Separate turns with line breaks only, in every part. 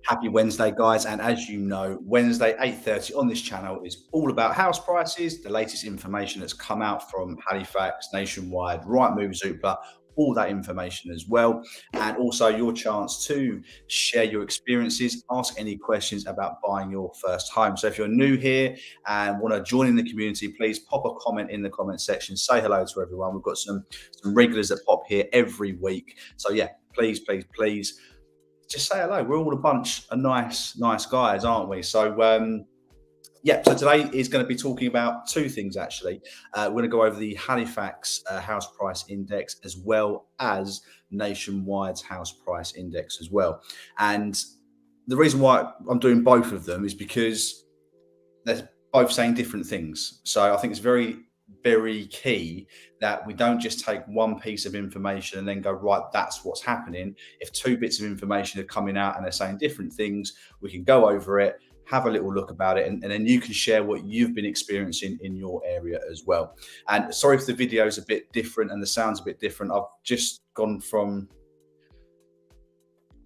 Happy Wednesday, guys. And as you know, Wednesday, 8:30 on this channel is all about house prices, the latest information that's come out from Halifax, Nationwide, Rightmove, Zoopla, all that information as well. And also your chance to share your experiences, ask any questions about buying your first home. So if you're new here and want to join in the community, please pop a comment in the comment section. Say hello to everyone. We've got some regulars that pop here every week. So yeah, please just say hello. We're all a bunch of nice guys, aren't we? So yeah, so today is going to be talking about two things actually. We're going to go over the Halifax house price index as well as Nationwide's house price index as well. And the reason why I'm doing both of them is because they're both saying different things. So I think it's very key that we don't just take one piece of information and then go, right, that's what's happening. If two bits of information are coming out and they're saying different things, we can go over it, have a little look about it, and then you can share what you've been experiencing in your area as well. And sorry if the video is a bit different and the sound's a bit different. I've just gone from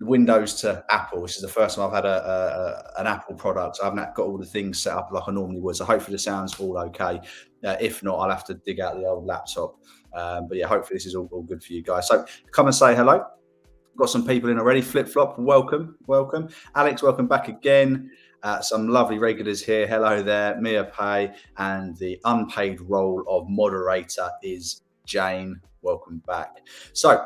Windows to Apple, which is the first time I've had an Apple product. I haven't got all the things set up like I normally would. So hopefully the sound's all okay. If not, I'll have to dig out the old laptop. But yeah, hopefully this is all good for you guys. So come and say hello. Got some people in already. Flip Flop, welcome. Alex, welcome back again. Some lovely regulars here. Hello there, Mia Pay, and the unpaid role of moderator is Jane. Welcome back. So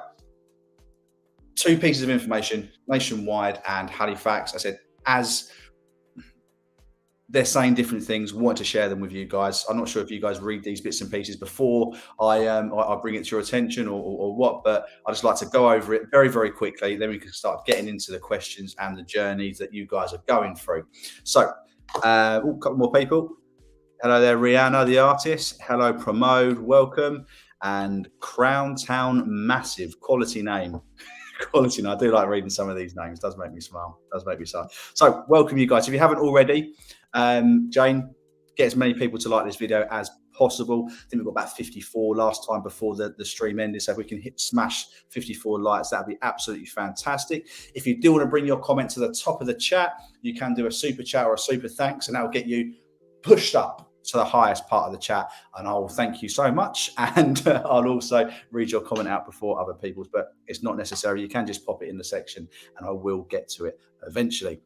two pieces of information, Nationwide and Halifax. I said, as they're saying different things, want to share them with you guys. I'm not sure if you guys read these bits and pieces before I bring it to your attention or what, but I just like to go over it very quickly. Then we can start getting into the questions and the journeys that you guys are going through. So, a couple more people. Hello there, Rihanna, the artist. Hello, Pramod, welcome. And Crown Town Massive, quality name. Quality. And I do like reading some of these names. Does make me smile. So welcome you guys. If you haven't already, Jane, get as many people to like this video as possible. I think we've got about 54 last time before the stream ended. So if we can smash 54 likes, that'd be absolutely fantastic. If you do want to bring your comment to the top of the chat, you can do a super chat or a super thanks, and that'll get you pushed up to the highest part of the chat, and I'll thank you so much. And I'll also read your comment out before other people's, but it's not necessary. You can just pop it in the section and I will get to it eventually.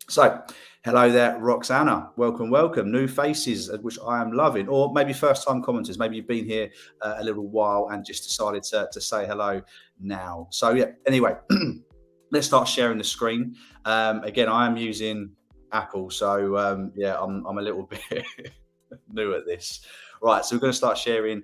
So hello there, Roxana, welcome. New faces, which I am loving, or maybe first time commenters. Maybe you've been here a little while and just decided to say hello now. So yeah, anyway, let's start sharing the screen. Again, I am using Apple, so yeah, I'm a little bit new at this. Right, so we're going to start sharing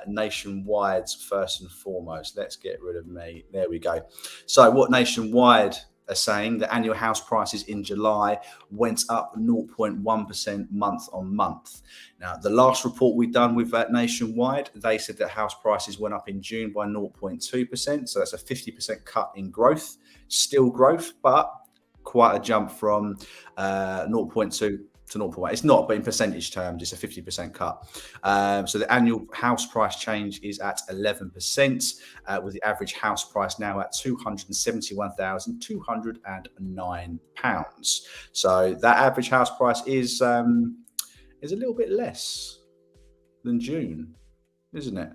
Nationwide's first and foremost. Let's get rid of me. There we go. So what Nationwide are saying, the annual house prices in July went up 0.1% month on month. Now, the last report we've done with Nationwide, they said that house prices went up in June by 0.2%. So that's a 50% cut in growth. Still growth, but quite a jump from 0.2 to 0.1. It's not, but in percentage terms, it's a 50% cut. So the annual house price change is at 11%, with the average house price now at £271,209. So that average house price is a little bit less than June, isn't it?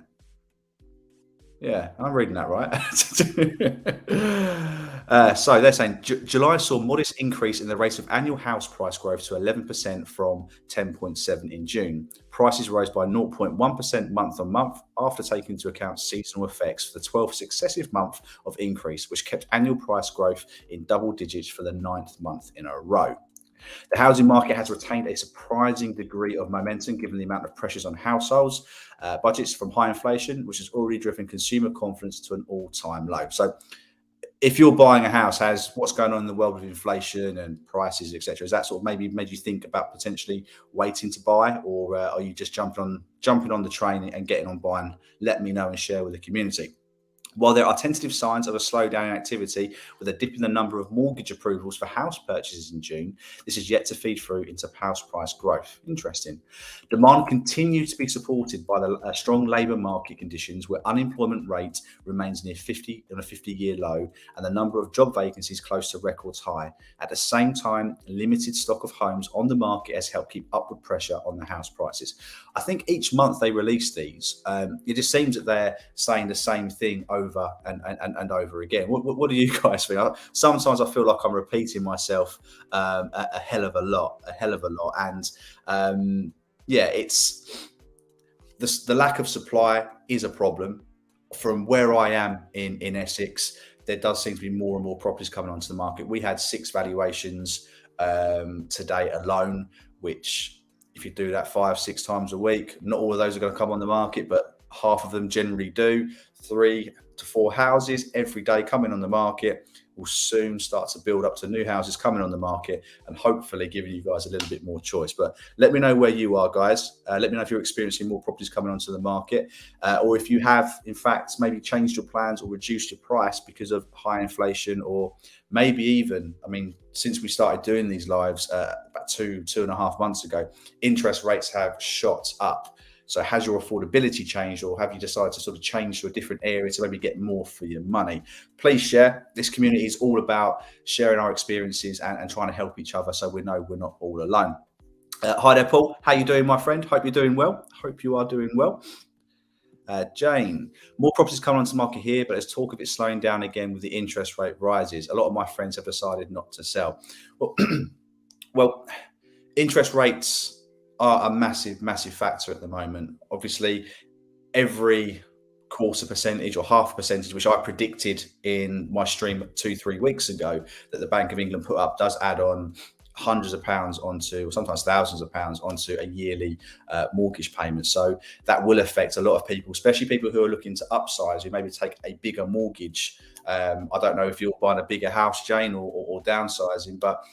Yeah, I'm reading that right. So they're saying July saw modest increase in the rate of annual house price growth to 11% from 10.7 in June. Prices rose by 0.1% month on month after taking into account seasonal effects for the 12th successive month of increase, which kept annual price growth in double digits for the 9th month in a row. The housing market has retained a surprising degree of momentum given the amount of pressures on households, budgets from high inflation, which has already driven consumer confidence to an all-time low. So if you're buying a house, has what's going on in the world with inflation and prices, etc., is that sort of maybe made you think about potentially waiting to buy, or are you just jumping on the train and getting on buying? Let me know and share with the community. While there are tentative signs of a slowdown in activity with a dip in the number of mortgage approvals for house purchases in June, this is yet to feed through into house price growth. Interesting. Demand continues to be supported by the strong labour market conditions where unemployment rate remains near 50 on a 50-year low and the number of job vacancies close to records high. At the same time, limited stock of homes on the market has helped keep upward pressure on the house prices. I think each month they release these, it just seems that they're saying the same thing over and over again. What do you guys think? Sometimes I feel like I'm repeating myself a hell of a lot. And yeah, it's the lack of supply is a problem. From where I am in Essex, there does seem to be more and more properties coming onto the market. We had 6 valuations today alone, which if you do that 5-6 times a week, not all of those are going to come on the market, but half of them generally do. 3 to 4 houses every day coming on the market will soon start to build up to new houses coming on the market and hopefully giving you guys a little bit more choice. But let me know where you are, guys. Let me know if you're experiencing more properties coming onto the market or if you have, in fact, maybe changed your plans or reduced your price because of high inflation, or maybe even, I mean, since we started doing these lives about 2.5 months ago, interest rates have shot up. So has your affordability changed, or have you decided to sort of change to a different area to maybe get more for your money? Please share. This community is all about sharing our experiences and trying to help each other so we know we're not all alone. Hi there, Paul. How you doing, my friend? Hope you're doing well. Hope you are doing well. Jane, more properties coming onto the market here, but there's talk of it slowing down again with the interest rate rises. A lot of my friends have decided not to sell. Well, interest rates are a massive factor at the moment. Obviously, every quarter percentage or half percentage, which I predicted in my stream 2-3 weeks ago that the Bank of England put up, does add on hundreds of pounds onto, or sometimes thousands of pounds onto a yearly mortgage payment. So that will affect a lot of people, especially people who are looking to upsize, who maybe take a bigger mortgage. I don't know if you're buying a bigger house, Jane, or downsizing, but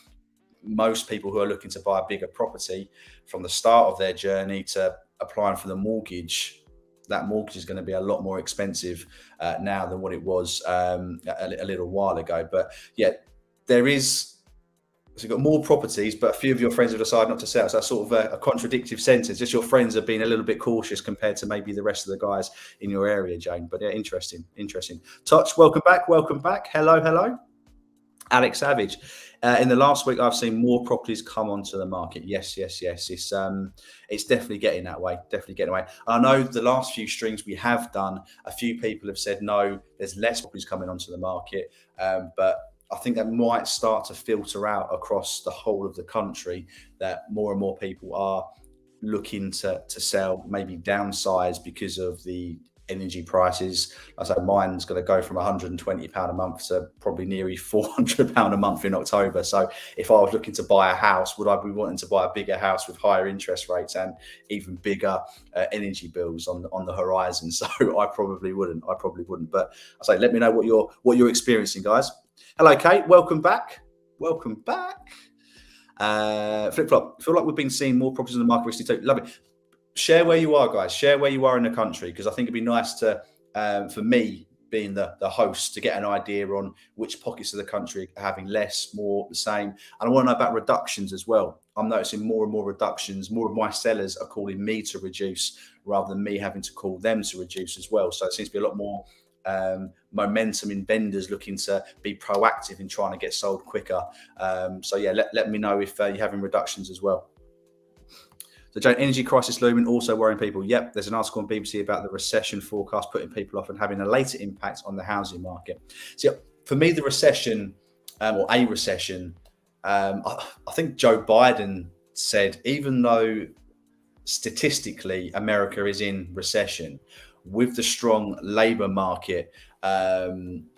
most people who are looking to buy a bigger property, from the start of their journey to applying for the mortgage, that mortgage is going to be a lot more expensive now than what it was a little while ago. But yeah, there is, so you've got more properties, but a few of your friends have decided not to sell. So that's sort of a contradictive sentence. Just your friends have been a little bit cautious compared to maybe the rest of the guys in your area, Jane. But yeah, interesting. Touch, welcome back. Hello. Alex Savage. In the last week, I've seen more properties come onto the market. Yes. It's definitely getting that way. I know the last few streams we have done, a few people have said, no, there's less properties coming onto the market. But I think that might start to filter out across the whole of the country, that more and more people are looking to sell, maybe downsize because of the energy prices. I say mine's going to go from £120 a month to probably nearly £400 a month in October. So if I was looking to buy a house, would I be wanting to buy a bigger house with higher interest rates and even bigger energy bills on the horizon? So I probably wouldn't. But I say, let me know what you're experiencing, guys. Hello, Kate. Welcome back. Flip flop. Feel like we've been seeing more properties in the market recently too. Love it. Share where you are, guys. Share where you are in the country, because I think it'd be nice to, for me, being the host, to get an idea on which pockets of the country are having less, more, the same. And I want to know about reductions as well. I'm noticing more and more reductions. More of my sellers are calling me to reduce rather than me having to call them to reduce as well. So it seems to be a lot more momentum in vendors looking to be proactive in trying to get sold quicker. So yeah, let me know if you're having reductions as well. The giant energy crisis looming, also worrying people. Yep, there's an article on BBC about the recession forecast putting people off and having a later impact on the housing market. So for me, the recession, or a recession, I think Joe Biden said, even though statistically America is in recession, with the strong labour market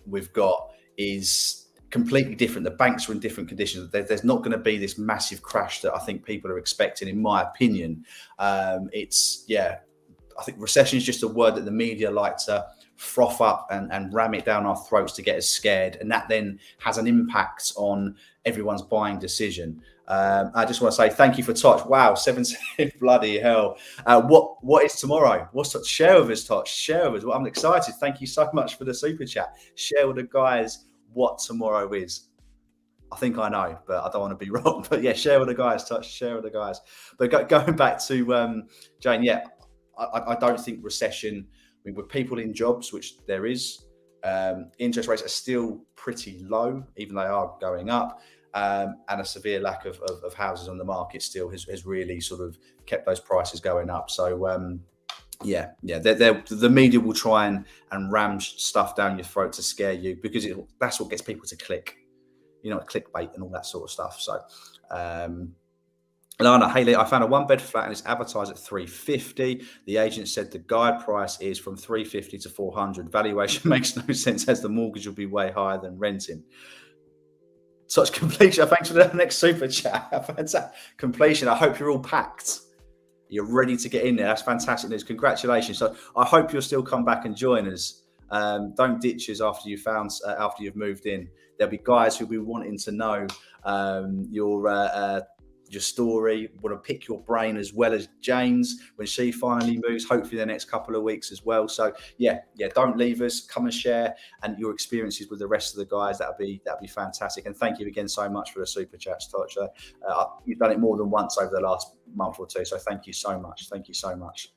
we've got is completely different. The banks are in different conditions. There's not going to be this massive crash that I think people are expecting, in my opinion. I think recession is just a word that the media like to froth up and ram it down our throats to get us scared, and that then has an impact on everyone's buying decision. I just want to say thank you for Touch. Wow, 17 bloody hell. What is tomorrow? What's Touch? Share with us, Touch. Share with us. Well, I'm excited. Thank you so much for the super chat. Share with the guys what tomorrow is. I think I know, but I don't want to be wrong. But yeah, share with the guys, Touch. Share with the guys. But going back to Jane, yeah, I don't think recession. I mean, with people in jobs, which there is, interest rates are still pretty low, even though they are going up, and a severe lack of houses on the market still has really sort of kept those prices going up. So yeah, the media will try and ram stuff down your throat to scare you, because that's what gets people to click. You know, clickbait and all that sort of stuff. So, Lana, hey, I found a 1-bed flat and it's advertised at 350. The agent said the guide price is from 350 to 400. Valuation makes no sense as the mortgage will be way higher than renting. Such completion. Thanks for the next super chat. Completion. I hope you're all packed. You're ready to get in there. That's fantastic news. Congratulations. So I hope you'll still come back and join us. Don't ditch us after you've moved in. There'll be guys who'll be wanting to know your story, want to pick your brain, as well as Jane's when she finally moves, hopefully the next couple of weeks as well. So yeah, don't leave us. Come and share and your experiences with the rest of the guys. That'd be fantastic. And thank you again so much for the super chats, Touch. You've done it more than once over the last month or two, so thank you so much. Thank you so much.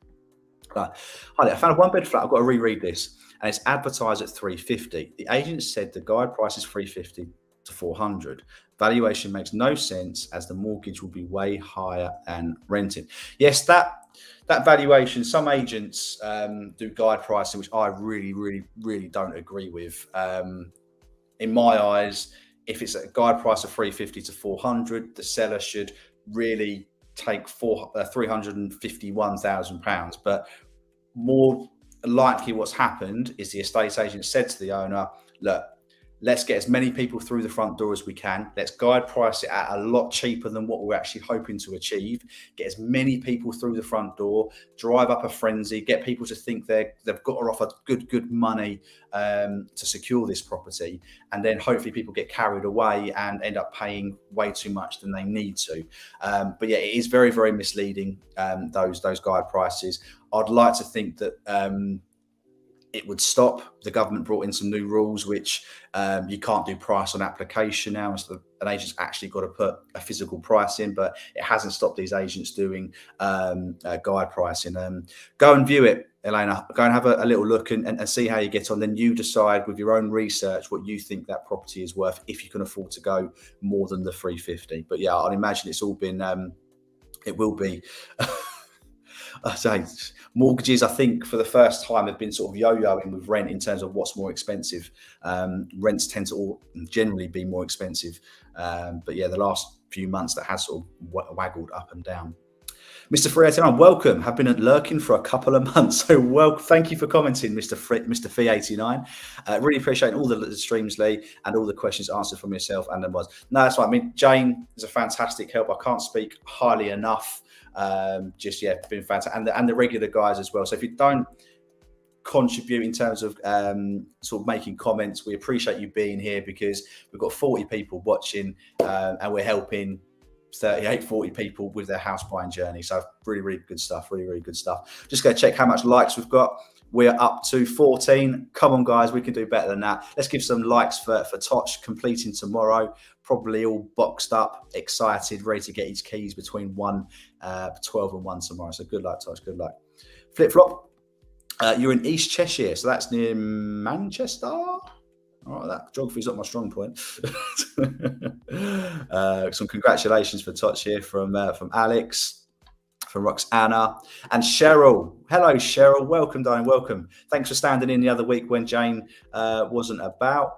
Right. Hi, I found a 1-bed flat. I've got to reread this, and it's advertised at 350. The agent said the guide price is 350 to 400. Valuation makes no sense as the mortgage will be way higher than renting. Yes, that valuation. Some agents do guide pricing, which I really don't agree with. In my eyes, if it's a guide price of 350 to 400, the seller should really take £351,000. But more likely what's happened is the estate agent said to the owner, look, let's get as many people through the front door as we can. Let's guide price it at a lot cheaper than what we're actually hoping to achieve. Get as many people through the front door, drive up a frenzy, get people to think they've got to offer good money to secure this property. And then hopefully people get carried away and end up paying way too much than they need to. But yeah, it is very misleading, those guide prices. I'd like to think that it would stop. The government brought in some new rules, which you can't do price on application now. So an agent's actually got to put a physical price in, but it hasn't stopped these agents doing guide pricing. Go and view it, Elena. Go and have a little look and see how you get on. Then you decide with your own research what you think that property is worth, if you can afford to go more than the 350. But yeah, I'd imagine it's all been, it will be. I say mortgages, I think for the first time have been sort of yo-yoing with rent in terms of what's more expensive. Rents tend to all generally be more expensive. But yeah, the last few months that has sort of waggled up and down. Mr. 389, welcome. Have been lurking for a couple of months. So thank you for commenting, Mr. 389. Really appreciate all the streams, Lee, and all the questions answered from yourself and them was. No, that's right. I mean, Jane is a fantastic help. I can't speak highly enough. Been fantastic, and the regular guys as well. So if you don't contribute in terms of sort of making comments, we appreciate you being here, because we've got 40 people watching and we're helping 40 people with their house buying journey. So really good stuff. Really good stuff. Just go check how much likes we've got. We're up to 14. Come on, guys, we can do better than that. Let's give some likes for Tosh completing tomorrow. Probably all boxed up, excited, ready to get his keys between 12 and 1 tomorrow. So good luck, Tosh. Good luck. Flip flop. You're in East Cheshire, so that's near Manchester. All right, that geography is not my strong point. Some congratulations for Tosh here from Alex, from Roxana, and Cheryl. Hello, Cheryl. Welcome, darling. Welcome. Thanks for standing in the other week when Jane wasn't about.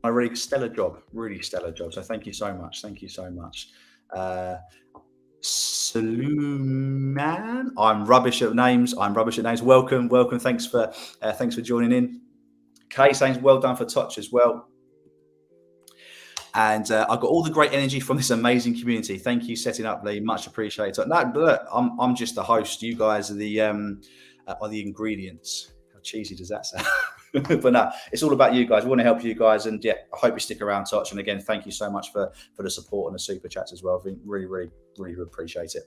A really stellar job. So thank you so much. Saluman. I'm rubbish at names. Welcome. Thanks for joining in. Kay saying well done for Touch as well. And I got all the great energy from this amazing community. Thank you, setting up, Lee. Much appreciated. No, look, I'm just the host. You guys are the are the ingredients. How cheesy does that sound? But no, it's all about you guys. We want to help you guys, and yeah, I hope you stick around, Touch. And again, thank you so much for the support and the super chats as well. I think really appreciate it.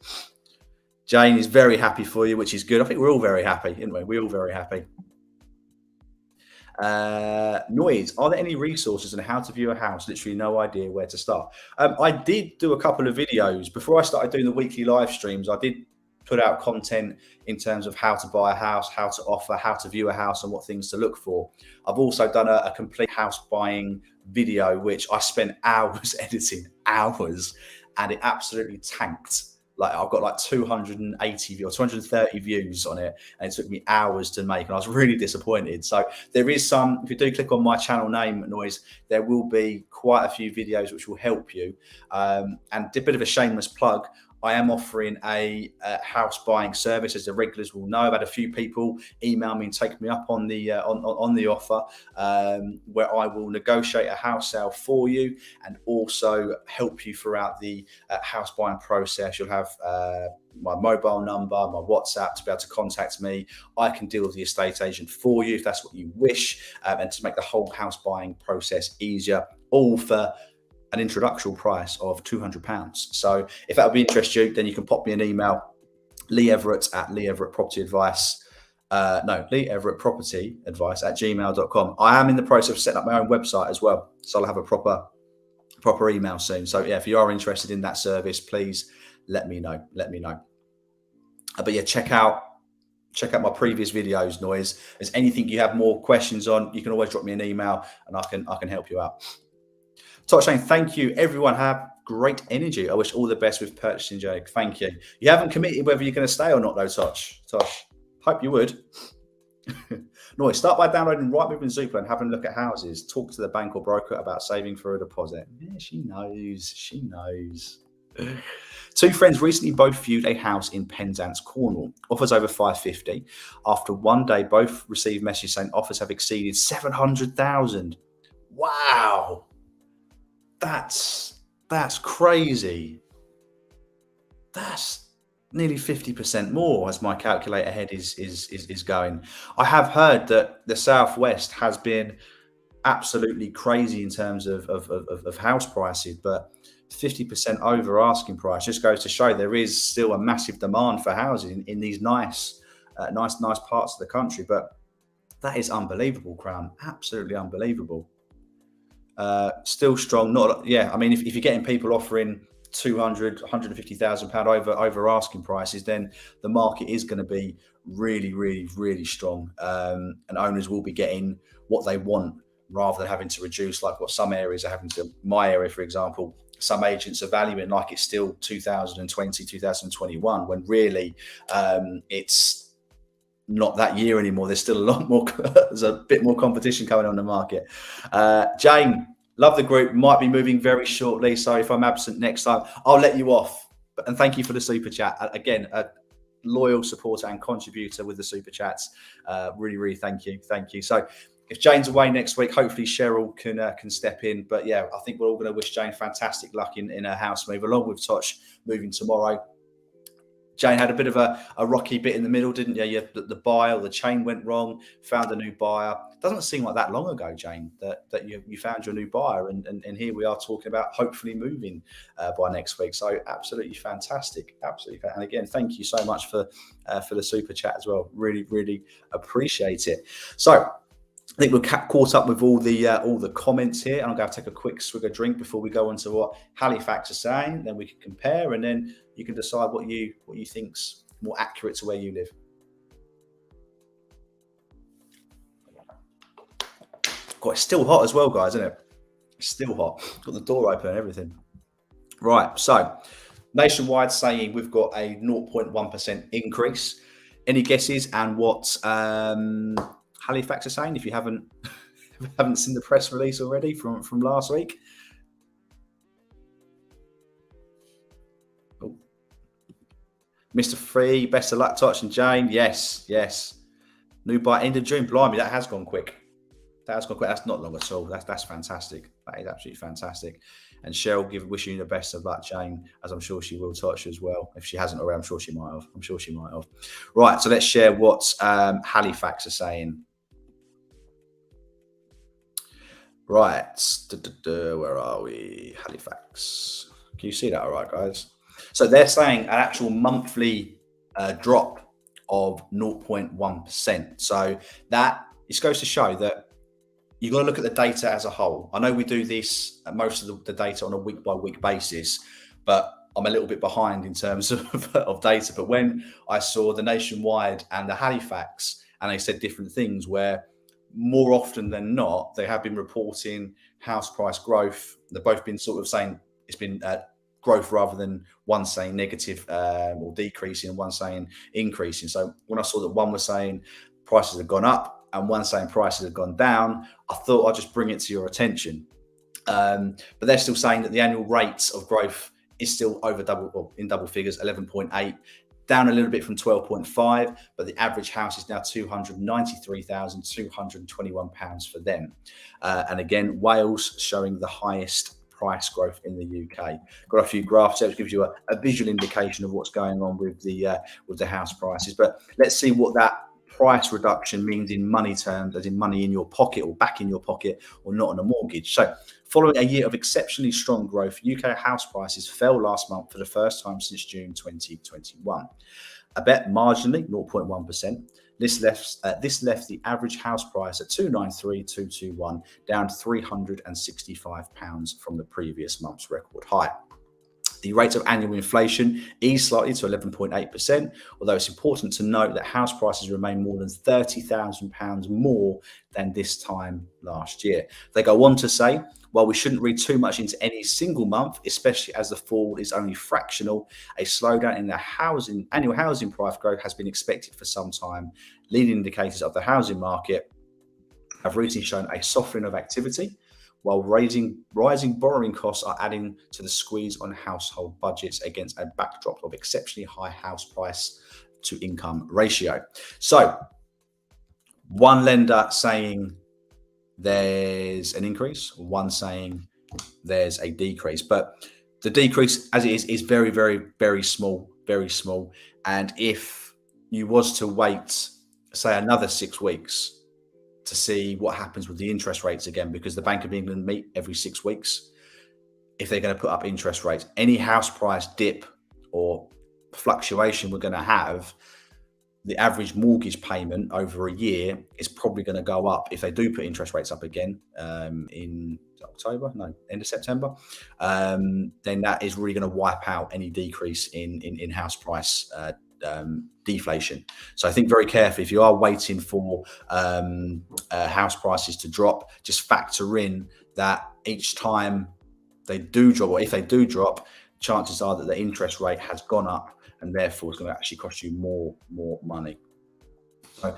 Jane is very happy for you, which is good. I think we're all very happy, aren't we? We're all very happy. Noise, are there any resources on how to view a house? Literally no idea where to start. I did do a couple of videos before I started doing the weekly live streams. I did put out content in terms of how to buy a house, how to offer, how to view a house, and what things to look for. I've also done a complete house buying video, which I spent hours editing, hours, and it absolutely tanked. Like I've got like 280 or 230 views on it, and it took me hours to make, and I was really disappointed. So there is some, if you do click on my channel name, Noise, there will be quite a few videos which will help you. And a bit of a shameless plug, I am offering a house buying service, as the regulars will know. I've had a few people email me and take me up on the offer, where I will negotiate a house sale for you and also help you throughout the house buying process. You'll have my mobile number, my WhatsApp to be able to contact me. I can deal with the estate agent for you if that's what you wish, and to make the whole house buying process easier, all for an introductory price of £200. So if that would be interest you, then you can pop me an email, Lee Everett at Lee Everett Property Advice. Lee Everett Property Advice at gmail.com. I am in the process of setting up my own website as well, so I'll have a proper email soon. So yeah, if you are interested in that service, please let me know. But yeah, check out my previous videos, Noise. If there's anything you have more questions on, you can always drop me an email and I can help you out. Touch saying, thank you. Everyone have great energy. I wish all the best with purchasing, Jake. Thank you. You haven't committed whether you're going to stay or not, though, Tosh. Hope you would. No, start by downloading Rightmove and Zoopla and having a look at houses. Talk to the bank or broker about saving for a deposit. Yeah, she knows. Two friends recently both viewed a house in Penzance, Cornwall. Offers over 550. After one day, both received messages saying offers have exceeded 700,000. Wow. That's crazy. That's nearly 50% more, as my calculator head is going. I have heard that the Southwest has been absolutely crazy in terms of house prices, but 50% over asking price just goes to show there is still a massive demand for housing in these nice parts of the country. But that is unbelievable, Crown. Absolutely unbelievable. Still strong. I mean, if you're getting people offering 200, 150,000 pound over asking prices, then the market is going to be really strong, and owners will be getting what they want rather than having to reduce like what some areas are having to. My area, for example, some agents are valuing like it's still 2020, 2021, when really it's not that year anymore. There's still a lot more, there's a bit more competition coming on the market. Jane, love the group, might be moving very shortly, so if I'm absent next time, I'll let you off. And thank you for the super chat. Again, a loyal supporter and contributor with the super chats. Really thank you. So if Jane's away next week, hopefully Cheryl can step in. But yeah, I think we're all going to wish Jane fantastic luck in her house move, along with Tosh moving tomorrow. Jane had a bit of a rocky bit in the middle, didn't you? The buyer, the chain went wrong, found a new buyer. Doesn't seem like that long ago, Jane, that you found your new buyer. And here we are talking about hopefully moving by next week. So absolutely fantastic. Absolutely. And again, thank you so much for the super chat as well. Really appreciate it. So I think we're caught up with all the comments here, and I'm going to take a quick swig of drink before we go on to what Halifax are saying. Then we can compare, and then you can decide what you think's more accurate to where you live. God, it's still hot as well, guys, isn't it? It's still hot. Got the door open and everything. Right, so Nationwide saying we've got a 0.1% increase. Any guesses? And what Halifax are saying, if you haven't seen the press release already from last week? Oh. Mr. Free, best of luck, Touch and Jane. Yes. New buy end of June. Blimey, that has gone quick. That's got quite. That's not long at all. That's fantastic. That is absolutely fantastic. And Cheryl, wishing you the best of luck, Jane, as I'm sure she will touch as well. If she hasn't already, I'm sure she might have. I'm sure she might have. Right. So let's share what Halifax are saying. Right. Where are we? Halifax. Can you see that all right, guys? So they're saying an actual monthly drop of 0.1%. So that just goes to show that you've got to look at the data as a whole. I know we do this, most of the data on a week by week basis, but I'm a little bit behind in terms of data. But when I saw the nationwide and the Halifax, and they said different things, where more often than not, they have been reporting house price growth. They've both been sort of saying it's been growth rather than one saying negative or decreasing and one saying increasing. So when I saw that one was saying prices have gone up and one saying prices have gone down, I thought I'd just bring it to your attention. But they're still saying that the annual rate of growth is still over double, or in double figures, 11.8, down a little bit from 12.5, but the average house is now £293,221 for them. And again, Wales showing the highest price growth in the UK. Got a few graphs there, which gives you a visual indication of what's going on with the house prices. But let's see what that price reduction means in money terms, as in money in your pocket or back in your pocket or not on a mortgage. So following a year of exceptionally strong growth, UK house prices fell last month for the first time since June 2021. A bet marginally, 0.1%. This left the average house price at 293,221, down £365 from the previous month's record high. The rate of annual inflation eased slightly to 11.8%, although it's important to note that house prices remain more than £30,000 more than this time last year. They go on to say, while we shouldn't read too much into any single month, especially as the fall is only fractional, a slowdown in the annual housing price growth has been expected for some time. Leading indicators of the housing market have recently shown a softening of activity, while rising borrowing costs are adding to the squeeze on household budgets against a backdrop of exceptionally high house price to income ratio. So one lender saying there's an increase, one saying there's a decrease, but the decrease as it is very, very, very small, very small. And if you was to wait, say, another 6 weeks to see what happens with the interest rates again, because the Bank of England meet every 6 weeks, if they're going to put up interest rates, any house price dip or fluctuation we're going to have, the average mortgage payment over a year is probably going to go up if they do put interest rates up again in end of September. Then that is really going to wipe out any decrease in house price deflation. So I think very carefully, if you are waiting for house prices to drop, just factor in that each time they do drop, or if they do drop, chances are that the interest rate has gone up, and therefore it's going to actually cost you more money. So,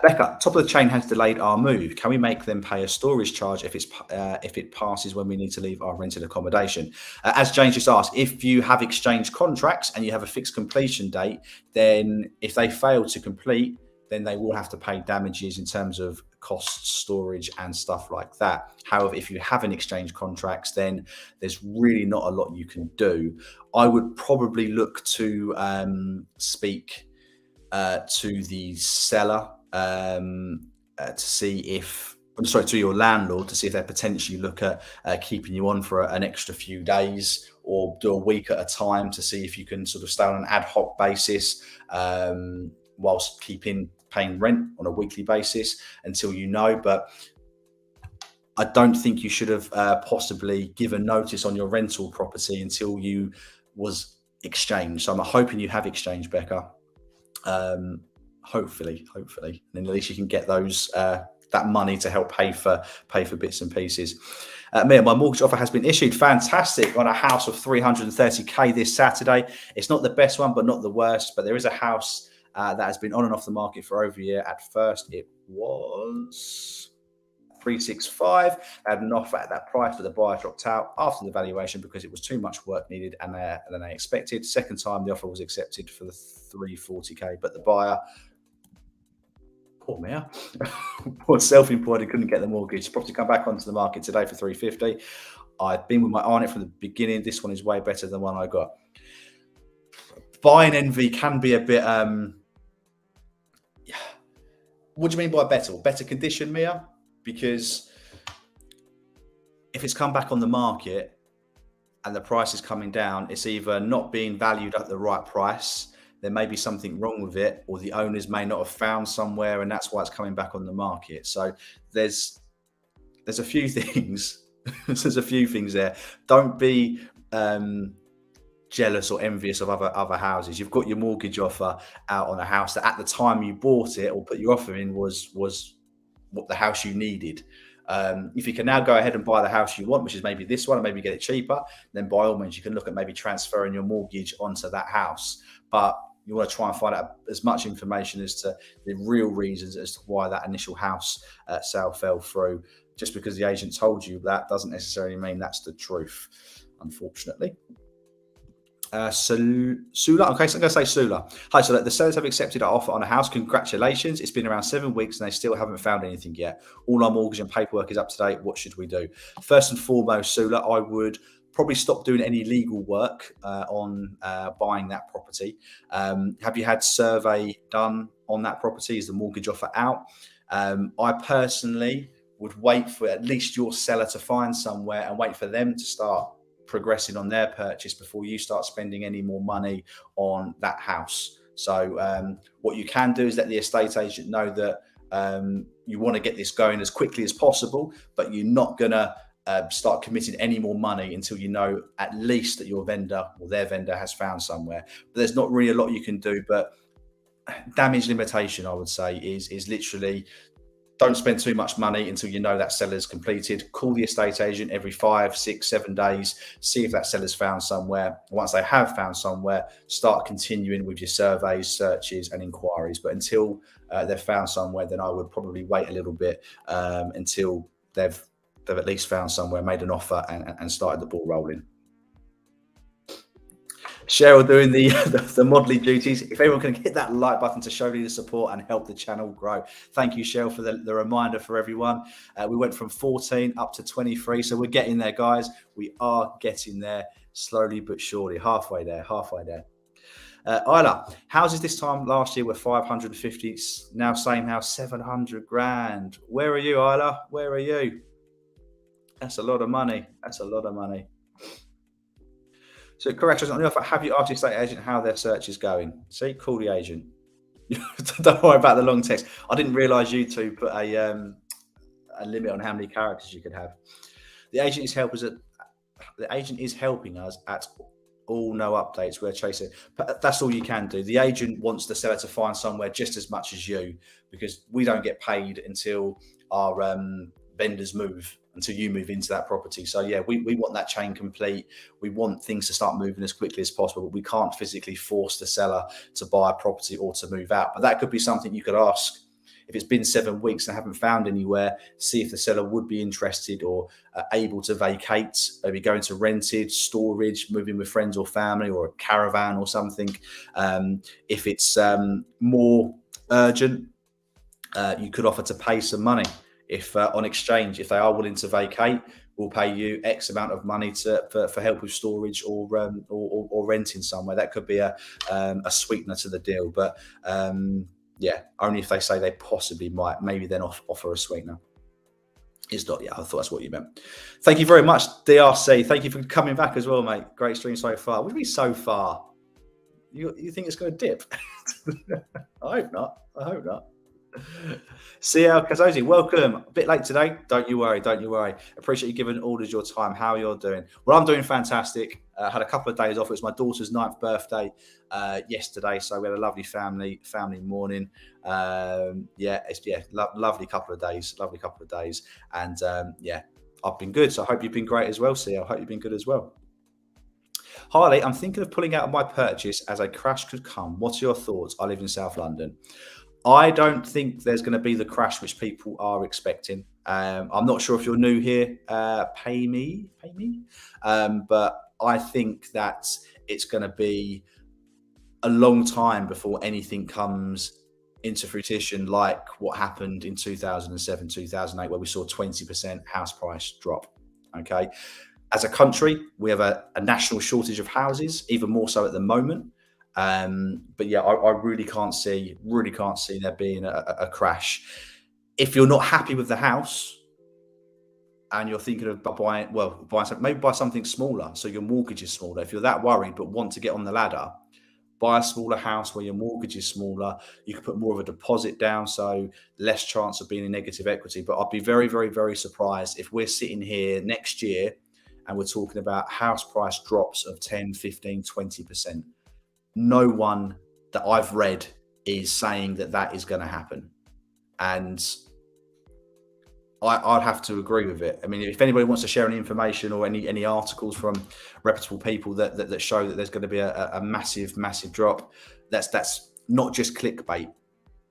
Becca, top of the chain has delayed our move. Can we make them pay a storage charge if it passes when we need to leave our rented accommodation? As James just asked, if you have exchanged contracts and you have a fixed completion date, then if they fail to complete, then they will have to pay damages in terms of costs, storage, and stuff like that. However, if you haven't exchanged contracts, then there's really not a lot you can do. I would probably look to speak to the seller to see if, to your landlord, to see if they potentially look at keeping you on for an extra few days, or do a week at a time to see if you can sort of stay on an ad hoc basis whilst paying rent on a weekly basis until you know. But I don't think you should have possibly given notice on your rental property until you was exchanged. So I'm hoping you have exchanged, Becca. Hopefully, and then at least you can get those that money to help pay for bits and pieces. Mia, my mortgage offer has been issued. Fantastic. On a house of 330k this Saturday. It's not the best one, but not the worst. But there is a house that has been on and off the market for over a year. At first, it was 365. I had an offer at that price, but the buyer dropped out after the valuation because it was too much work needed than they expected. Second time, the offer was accepted for the 340k, but the buyer Poor Mia. Was self-employed and couldn't get the mortgage. Property come back onto the market today for 350. I've been with my eye on it from the beginning. This one is way better than the one I got. Buying envy can be a bit. What do you mean by better? Better condition, Mia? Because if it's come back on the market and the price is coming down, it's either not being valued at the right price. There may be something wrong with it, or the owners may not have found somewhere, and that's why it's coming back on the market. So there's a few things. There's a few things there. Don't be jealous or envious of other houses. You've got your mortgage offer out on a house that at the time you bought it or put your offer in was what the house you needed. If you can now go ahead and buy the house you want, which is maybe this one, and maybe get it cheaper, then by all means you can look at maybe transferring your mortgage onto that house. But you want to try and find out as much information as to the real reasons as to why that initial house sale fell through. Just because the agent told you that doesn't necessarily mean that's the truth, unfortunately. Sula. Okay, so I'm going to say Sula. Hi, so the sellers have accepted our offer on a house. Congratulations. It's been around 7 weeks and they still haven't found anything yet. All our mortgage and paperwork is up to date. What should we do? First and foremost, Sula, I would probably stop doing any legal work on buying that property. Have you had survey done on that property? Is the mortgage offer out? I personally would wait for at least your seller to find somewhere and wait for them to start progressing on their purchase before you start spending any more money on that house. So what you can do is let the estate agent know that you want to get this going as quickly as possible, but you're not going to start committing any more money until you know at least that your vendor or their vendor has found somewhere. But there's not really a lot you can do. But damage limitation, I would say, is literally don't spend too much money until you know that seller's completed. Call the estate agent every 5, 6, 7 days, see if that seller's found somewhere. Once they have found somewhere, start continuing with your surveys, searches and inquiries. But until they've found somewhere, then I would probably wait a little bit until they've at least found somewhere, made an offer and started the ball rolling. Cheryl doing the modelly duties. If everyone can hit that like button to show me the support and help the channel grow. Thank you, Cheryl, for the reminder for everyone. We went from 14 up to 23. So we're getting there, guys. We are getting there slowly but surely. Halfway there. Isla, houses this time last year were 550. Now same house, 700 grand. Where are you, Isla? Where are you? That's a lot of money. So corrections on the offer. Have you asked the estate agent how their search is going? See, call the agent. Don't worry about the long text. I didn't realise YouTube put a limit on how many characters you could have. The agent is helping us at all no updates. We're chasing. But that's all you can do. The agent wants the seller to find somewhere just as much as you, because we don't get paid until our vendors move, until you move into that property. So yeah, we want that chain complete. We want things to start moving as quickly as possible, but we can't physically force the seller to buy a property or to move out. But that could be something you could ask. If it's been 7 weeks and haven't found anywhere, see if the seller would be interested or able to vacate, maybe go into rented, storage, moving with friends or family, or a caravan or something. If it's more urgent, you could offer to pay some money. If on exchange, if they are willing to vacate, we'll pay you X amount of money for help with storage or renting somewhere. That could be a sweetener to the deal. But yeah, only if they say they possibly might, maybe then offer a sweetener. It's not, yeah, I thought that's what you meant. Thank you very much, DRC. Thank you for coming back as well, mate. Great stream so far. What do you mean so far? You think it's going to dip? I hope not. CL Kazozi, welcome. A bit late today. Don't you worry. Appreciate you giving all of your time. How you're doing? Well, I'm doing fantastic. Had a couple of days off. It was my daughter's 9th birthday yesterday, so we had a lovely family morning. Lovely couple of days. And yeah, I've been good. So I hope you've been great as well, CL. I hope you've been good as well. Harley, I'm thinking of pulling out of my purchase as a crash could come. What are your thoughts? I live in South London. I don't think there's going to be the crash which people are expecting. I'm not sure if you're new here, pay me. But I think that it's going to be a long time before anything comes into fruition, like what happened in 2007, 2008, where we saw 20% house price drop. Okay. As a country, we have a national shortage of houses, even more so at the moment. But yeah, I really can't see there being a crash. If you're not happy with the house and you're thinking of maybe buy something smaller so your mortgage is smaller. If you're that worried but want to get on the ladder, buy a smaller house where your mortgage is smaller. You can put more of a deposit down, so less chance of being in negative equity. But I'd be very, very, very surprised if we're sitting here next year and we're talking about house price drops of 10, 15, 20%. No one that I've read is saying that that is going to happen. And I'd have to agree with it. I mean, if anybody wants to share any information or any articles from reputable people that show that there's going to be a massive, massive drop, that's not just clickbait.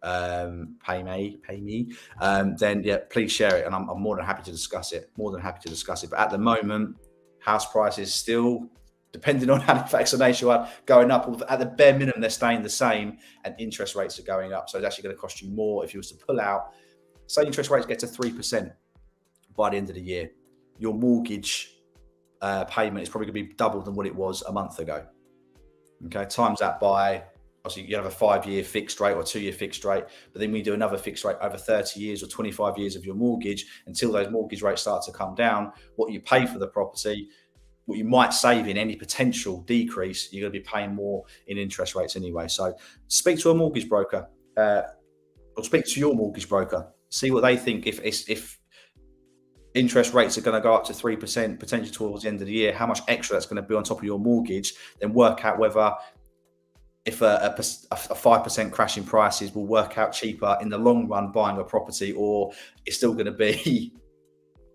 Pay me. Then yeah, please share it, and I'm more than happy to discuss it. But at the moment, house prices still, depending on Halifax and nationwide, going up. At the bare minimum, they're staying the same, and interest rates are going up. So it's actually going to cost you more if you was to pull out. Say interest rates get to 3% by the end of the year, your mortgage payment is probably going to be double than what it was a month ago. Okay, times that by, obviously you have a 5-year fixed rate or 2-year fixed rate, but then we do another fixed rate over 30 years or 25 years of your mortgage until those mortgage rates start to come down. What you pay for the property, what you might save in any potential decrease, you're going to be paying more in interest rates anyway. So speak to a mortgage broker or speak to your mortgage broker. See what they think. If interest rates are going to go up to 3% potentially towards the end of the year, how much extra that's going to be on top of your mortgage, then work out whether if a 5% crash in prices will work out cheaper in the long run buying a property, or it's still going to be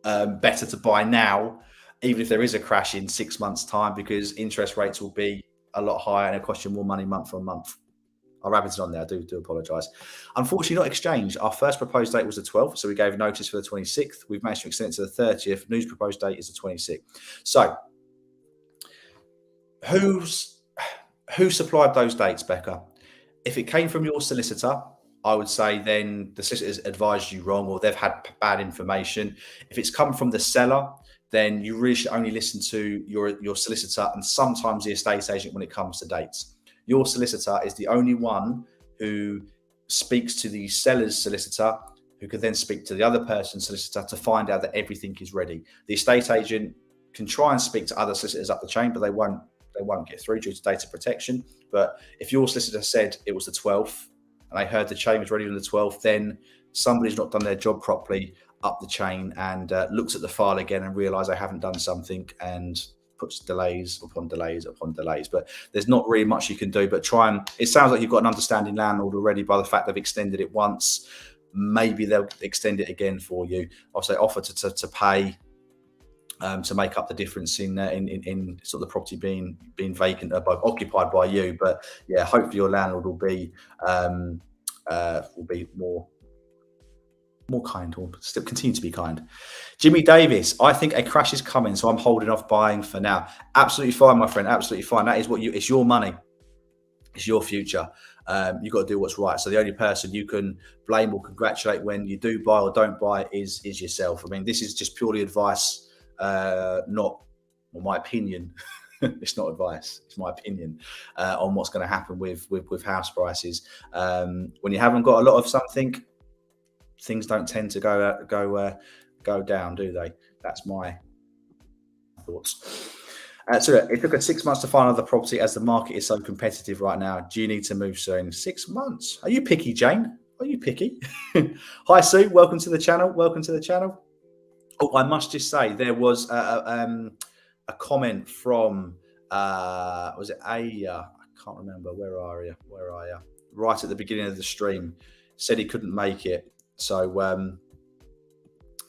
better to buy now, even if there is a crash in 6 months' time, because interest rates will be a lot higher and it'll cost you more money month on month. I rabbited on there. I do apologise. Unfortunately, not exchanged. Our first proposed date was the 12th, so we gave notice for the 26th. We've managed to extend it to the 30th. News proposed date is the 26th. So, who supplied those dates, Becca? If it came from your solicitor, I would say then the solicitors advised you wrong, or they've had bad information. If it's come from the seller, then you really should only listen to your solicitor and sometimes the estate agent when it comes to dates. Your solicitor is the only one who speaks to the seller's solicitor, who can then speak to the other person's solicitor to find out that everything is ready. The estate agent can try and speak to other solicitors up the chain, but they won't get through due to data protection. But if your solicitor said it was the 12th and they heard the chain was ready on the 12th, then somebody's not done their job properly up the chain and looks at the file again and realise they haven't done something and puts delays upon delays upon delays. But there's not really much you can do but try and, it sounds like you've got an understanding landlord already by the fact they've extended it once. Maybe they'll extend it again for you. I'll say offer to pay to make up the difference in sort of the property being vacant or occupied by you. But yeah, hopefully your landlord will be more kind, or still continue to be kind. Jimmy Davis, I think a crash is coming, so I'm holding off buying for now. Absolutely fine, my friend. Absolutely fine. That is it's your money. It's your future. You've got to do what's right. So the only person you can blame or congratulate when you do buy or don't buy is yourself. I mean, this is just purely advice, not, well, my opinion. It's not advice. It's my opinion on what's going to happen with house prices. When you haven't got a lot of something, things don't tend to go down, do they? That's my thoughts. So it took us 6 months to find another property as the market is so competitive right now. Do you need to move soon? 6 months? Are you picky, Jane? Are you picky? Hi, Sue. Welcome to the channel. Oh, I must just say there was a comment from was it Aya? I can't remember. Where are you? Right at the beginning of the stream, said he couldn't make it. So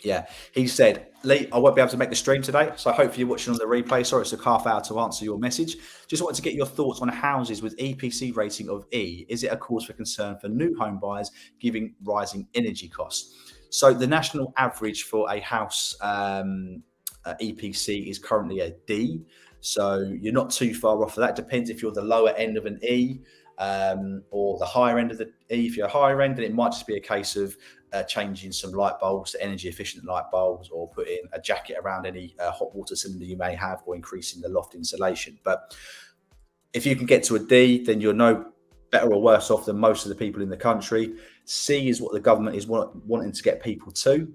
yeah, he said, Lee, I won't be able to make the stream today, so hopefully you're watching on the replay. Sorry, it's a half hour to answer your message. Just wanted to get your thoughts on houses with EPC rating of E. Is it a cause for concern for new home buyers given rising energy costs? So the national average for a house EPC is currently a D. So you're not too far off of that. Depends if you're the lower end of an E. or the higher end of the E. If you're higher end, then it might just be a case of changing some light bulbs to energy efficient light bulbs, or putting a jacket around any hot water cylinder you may have, or increasing the loft insulation. But if you can get to a D, then you're no better or worse off than most of the people in the country. C is what the government is wanting to get people to.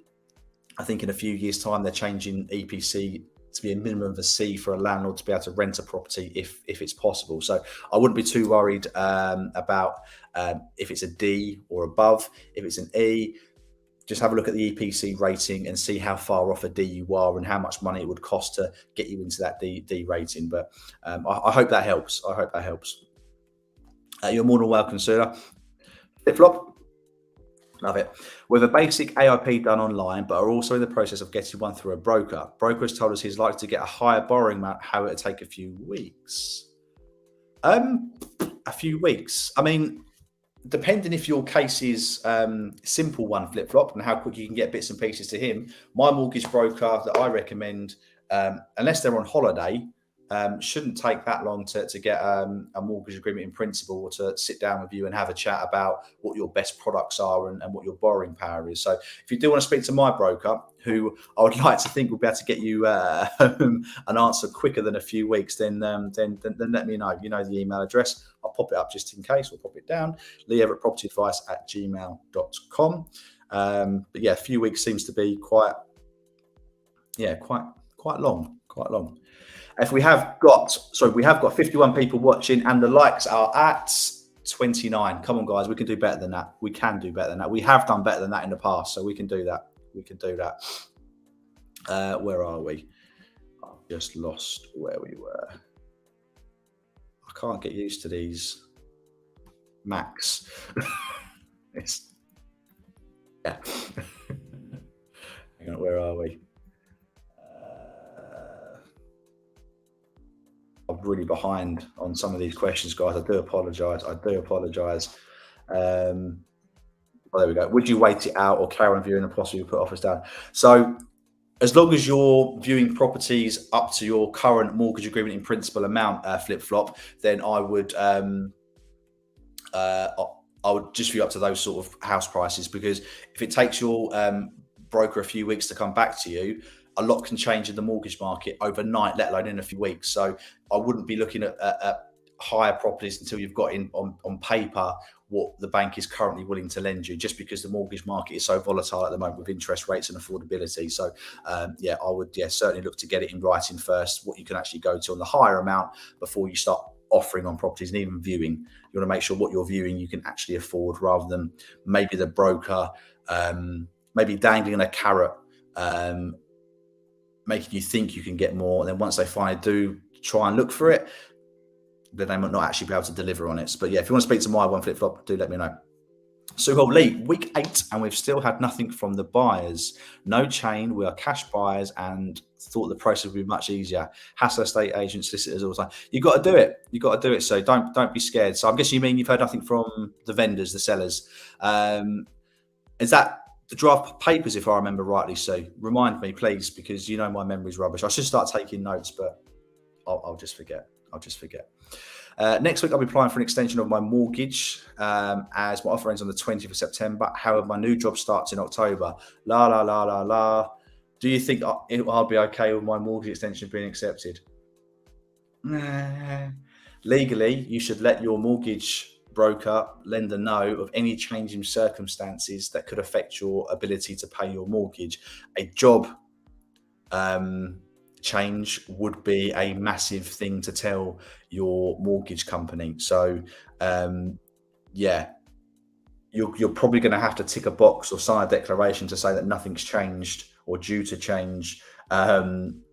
I think in a few years' time, they're changing EPC to be a minimum of a C for a landlord to be able to rent a property if it's possible. So I wouldn't be too worried about if it's a D or above. If it's an E, just have a look at the EPC rating and see how far off a D you are and how much money it would cost to get you into that D rating. But I hope that helps. I hope that helps. You're more than welcome, sir. Flip-flop. Love it. With a basic AIP done online, but are also in the process of getting one through a broker. Broker has told us he's likely to get a higher borrowing amount. How it'll take a few weeks. A few weeks. I mean, depending if your case is simple one, Flip-flop, and how quick you can get bits and pieces to him. My mortgage broker that I recommend, unless they're on holiday, shouldn't take that long to get a mortgage agreement in principle, or to sit down with you and have a chat about what your best products are and what your borrowing power is. So if you do want to speak to my broker, who I would like to think will be able to get you an answer quicker than a few weeks, then let me know. You know the email address. I'll pop it up just in case, or pop it down. lee@propertyadvice@gmail.com. But yeah, a few weeks seems to be quite long. We have got 51 people watching, and the likes are at 29. Come on, guys, we can do better than that. We can do better than that. We have done better than that in the past, so we can do that. Where are we? I've just lost where we were. I can't get used to these Macs. Yeah. Hang on, where are we? I'm really behind on some of these questions, guys. I do apologise. Well, there we go. Would you wait it out or carry on viewing and possibly put offers down? So as long as you're viewing properties up to your current mortgage agreement in principle amount, Flip-flop, then I would just view up to those sort of house prices, because if it takes your broker a few weeks to come back to you, a lot can change in the mortgage market overnight, let alone in a few weeks. So I wouldn't be looking at higher properties until you've got on paper what the bank is currently willing to lend you, just because the mortgage market is so volatile at the moment with interest rates and affordability. So I would certainly look to get it in writing first, what you can actually go to on the higher amount, before you start offering on properties and even viewing. You want to make sure what you're viewing you can actually afford, rather than maybe the broker maybe dangling a carrot, making you think you can get more, and then once they finally do try and look for it, then they might not actually be able to deliver on it. But yeah, if you want to speak to my one, Flip-flop, do let me know. So Lee, week 8, and we've still had nothing from the buyers. No chain. We are cash buyers, and thought the process would be much easier. Hassle estate agents, solicitors all the time. You got to do it. So don't be scared. So I'm guessing you mean you've heard nothing from the vendors, the sellers. Is that the draft papers, if I remember rightly? So remind me, please, because you know my memory's rubbish. I should start taking notes, but I'll just forget. Next week, I'll be applying for an extension of my mortgage, as my offer ends on the 20th of September. However, my new job starts in October. Do you think I'll be okay with my mortgage extension being accepted? Legally, you should let your mortgage broker, lender know of any change in circumstances that could affect your ability to pay your mortgage. A job change would be a massive thing to tell your mortgage company. So you're probably going to have to tick a box or sign a declaration to say that nothing's changed or due to change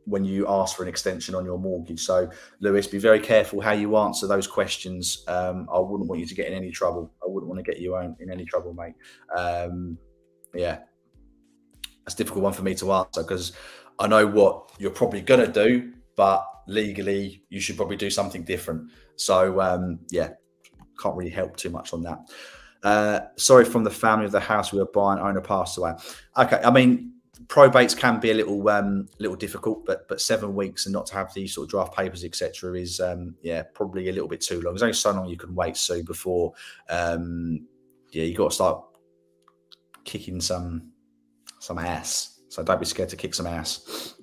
when you ask for an extension on your mortgage. So Lewis, be very careful how you answer those questions. I wouldn't want you to get in any trouble. I wouldn't want to get you in any trouble, mate. That's a difficult one for me to answer, because I know what you're probably going to do, but legally you should probably do something different. So can't really help too much on that. Sorry, from the family of the house we were buying, owner passed away. Okay, I mean, probates can be a little difficult, but 7 weeks and not to have these sort of draft papers, etc., is probably a little bit too long. There's only so long you can wait, Sue, before you got to start kicking some ass. So don't be scared to kick some ass.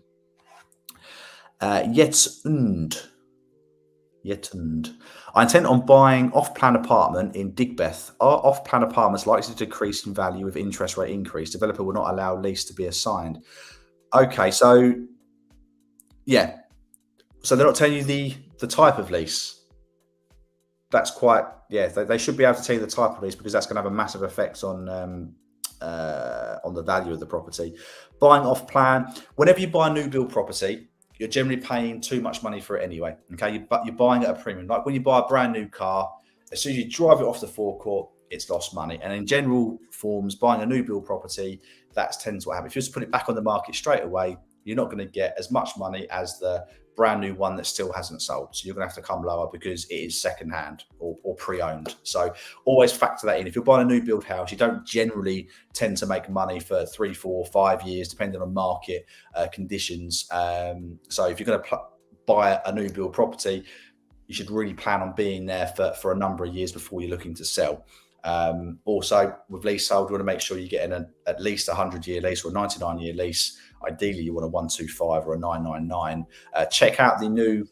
Yetund. I intend on buying off-plan apartment in Digbeth. Are off-plan apartments likely to decrease in value with interest rate increase? Developer will not allow lease to be assigned. Okay, so yeah, so they're not telling you the type of lease. That's quite they should be able to tell you the type of lease, because that's going to have a massive effect on the value of the property. Buying off-plan. Whenever you buy a new build property, you're generally paying too much money for it anyway. Okay, but you're buying at a premium. Like when you buy a brand new car, as soon as you drive it off the forecourt, it's lost money. And in general forms, buying a new build property, that tends what happens. If you just put it back on the market straight away, you're not going to get as much money as the brand new one that still hasn't sold. So you're going to have to come lower because it is secondhand or pre-owned. So always factor that in. If you're buying a new build house, you don't generally tend to make money for 3, 4, 5 years, depending on market conditions. So if you're going to buy a new build property, you should really plan on being there for a number of years before you're looking to sell. Also, with leasehold, you want to make sure you're getting at least a 100-year lease or a 99-year lease. Ideally, you want a 125 or a 999. Check out the new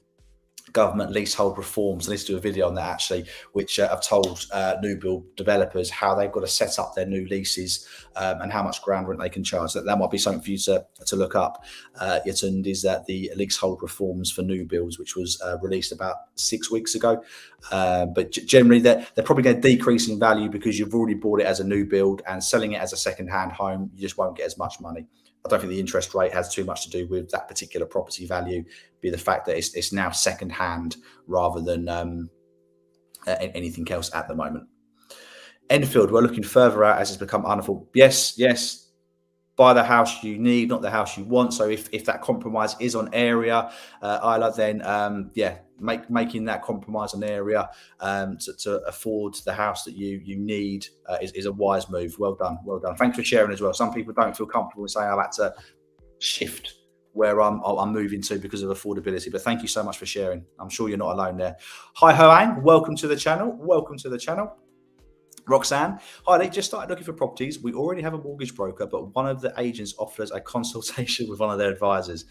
government leasehold reforms. Let's do a video on that, actually, which I've told new build developers how they've got to set up their new leases and how much ground rent they can charge. That might be something for you to look up. Yetund is that the leasehold reforms for new builds, which was released about 6 weeks ago. But generally, they're probably going to decrease in value because you've already bought it as a new build, and selling it as a second-hand home, you just won't get as much money. I don't think the interest rate has too much to do with that particular property value, be the fact that it's now second hand rather than anything else at the moment. Enfield, we're looking further out as it's become unaffordable. Yes. Buy the house you need, not the house you want. So if that compromise is on area, Isla, then making that compromise on area to afford the house that you need is a wise move. Well done. Thanks for sharing as well. Some people don't feel comfortable saying I've had to shift where I'm moving to because of affordability. But thank you so much for sharing. I'm sure you're not alone there. Hi Hoang, welcome to the channel. Roxanne, hi, they just started looking for properties. We already have a mortgage broker, but one of the agents offers a consultation with one of their advisors.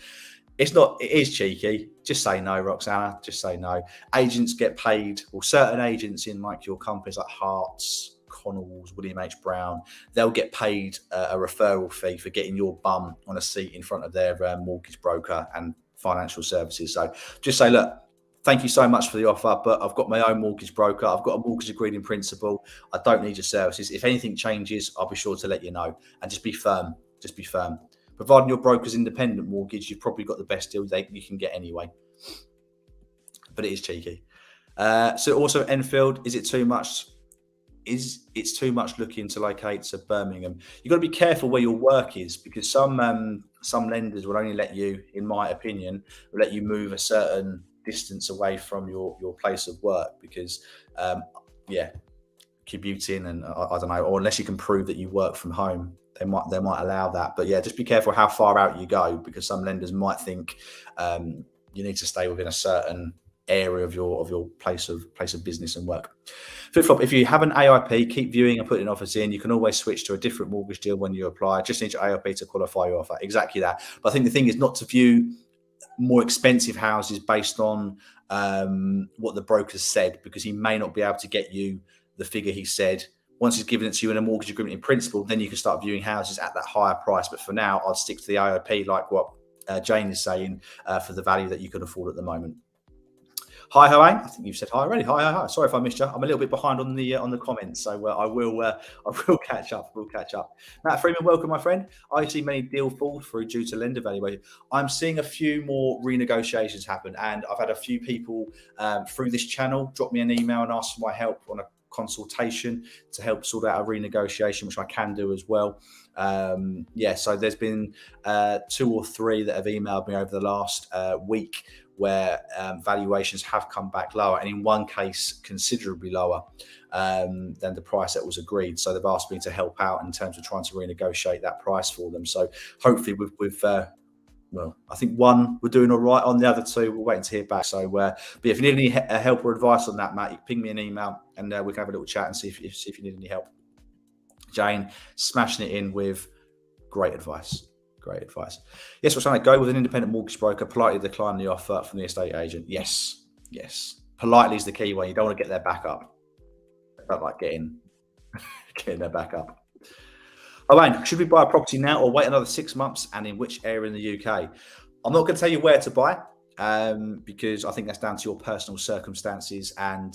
It is cheeky. Just say no, Roxanna. Just say no. Agents get paid, or certain agents in like your companies like Harts, Connells, William H. Brown, they'll get paid a referral fee for getting your bum on a seat in front of their mortgage broker and financial services. So just say, look, thank you so much for the offer, but I've got my own mortgage broker. I've got a mortgage agreed in principle. I don't need your services. If anything changes, I'll be sure to let you know. And just be firm. Providing your broker's independent mortgage, you've probably got the best deal you can get anyway. But it is cheeky. So also Enfield, is it too much? It's too much looking to locate to Birmingham? You've got to be careful where your work is, because some lenders will only let you, in my opinion, let you move a certain distance away from your place of work because commuting and I don't know, or unless you can prove that you work from home, they might allow that. But yeah, just be careful how far out you go, because some lenders might think you need to stay within a certain area of your place of business and work. Flip-flop, if you have an AIP, keep viewing and putting offers in. You can always switch to a different mortgage deal when you apply. Just need your AIP to qualify your offer. Exactly that. But I think the thing is not to view more expensive houses based on what the broker said, because he may not be able to get you the figure he said. Once he's given it to you in a mortgage agreement in principle, then you can start viewing houses at that higher price. But for now, I'd stick to the AIP, like what Jane is saying, for the value that you can afford at the moment. Hi, Hoang. I think you've said hi already. Hi. Sorry if I missed you. I'm a little bit behind on the comments, so I will catch up. Matt Freeman, welcome, my friend. I see many deals fall through due to lender valuation. I'm seeing a few more renegotiations happen, and I've had a few people through this channel drop me an email and ask for my help on a consultation to help sort out a renegotiation, which I can do as well. So there's been 2 or 3 that have emailed me over the last week where valuations have come back lower, and in one case considerably lower than the price that was agreed. So they've asked me to help out in terms of trying to renegotiate that price for them. So hopefully we've well, I think one we're doing all right on, the other 2 we're waiting to hear back. So but if you need any help or advice on that, Matt, you can ping me an email and we can have a little chat and see if you need any help. Jane, smashing it in with great advice. Great advice. Yes, we're trying to go with an independent mortgage broker, politely decline the offer from the estate agent. Yes. Politely is the key one. You don't want to get their back up. I don't like getting their back up. Oh, Wayne, should we buy a property now or wait another 6 months, and in which area in the UK? I'm not going to tell you where to buy because I think that's down to your personal circumstances and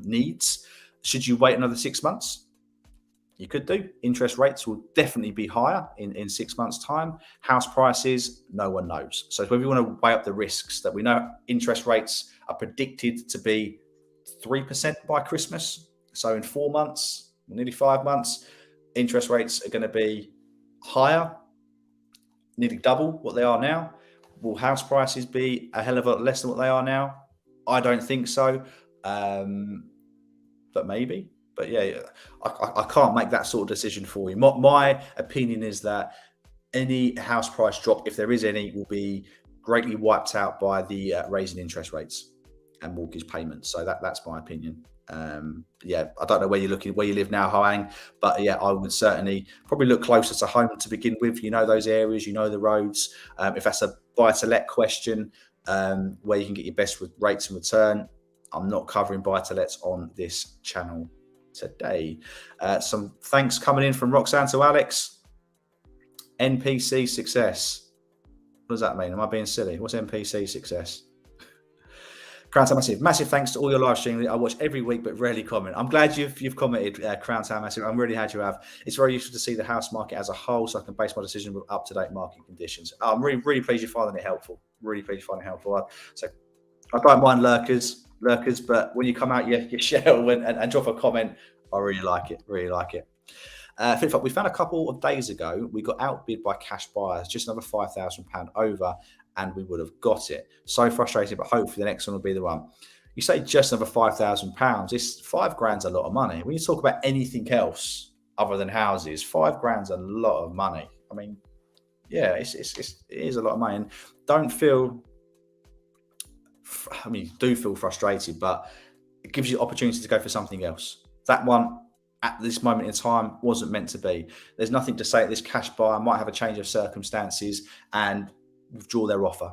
needs. Should you wait another 6 months? You could do. Interest rates will definitely be higher in 6 months' time. House prices, no one knows. So whether you want to weigh up the risks, that we know interest rates are predicted to be 3% by Christmas. So in 4 months, nearly 5 months, interest rates are going to be higher, nearly double what they are now. Will house prices be a hell of a lot less than what they are now? I don't think so, but maybe. But yeah, I can't make that sort of decision for you. My opinion is that any house price drop, if there is any, will be greatly wiped out by the raising interest rates and mortgage payments. So that's my opinion. I don't know where you live now, Hoang, but yeah, I would certainly probably look closer to home to begin with. You know those areas, you know the roads. If that's a buy-to-let question, where you can get your best rates and return, I'm not covering buy-to-lets on this channel today. Some thanks coming in from Roxanne to Alex. NPC success. What does that mean? Am I being silly? What's NPC success? Crown Town Massive. Massive thanks to all your live streaming. I watch every week but rarely comment. I'm glad you've commented, Crown Town Massive. I'm really glad you have. It's very useful to see the house market as a whole so I can base my decision with up-to-date market conditions. I'm really pleased you're finding it helpful. Really pleased you're finding it helpful. So I don't mind lurkers, but when you come out your shell and drop a comment, I really like it. Flip-flop, we found a couple of days ago, we got outbid by cash buyers, just another £5,000 over, and we would have got it. So frustrated, but hopefully the next one will be the one. You say just another £5,000. It's £5,000's a lot of money. When you talk about anything else other than houses, £5,000's a lot of money. I mean, yeah, it is a lot of money. And do feel frustrated, but it gives you opportunity to go for something else. That one, at this moment in time, wasn't meant to be. There's nothing to say that this cash buyer might have a change of circumstances and withdraw their offer,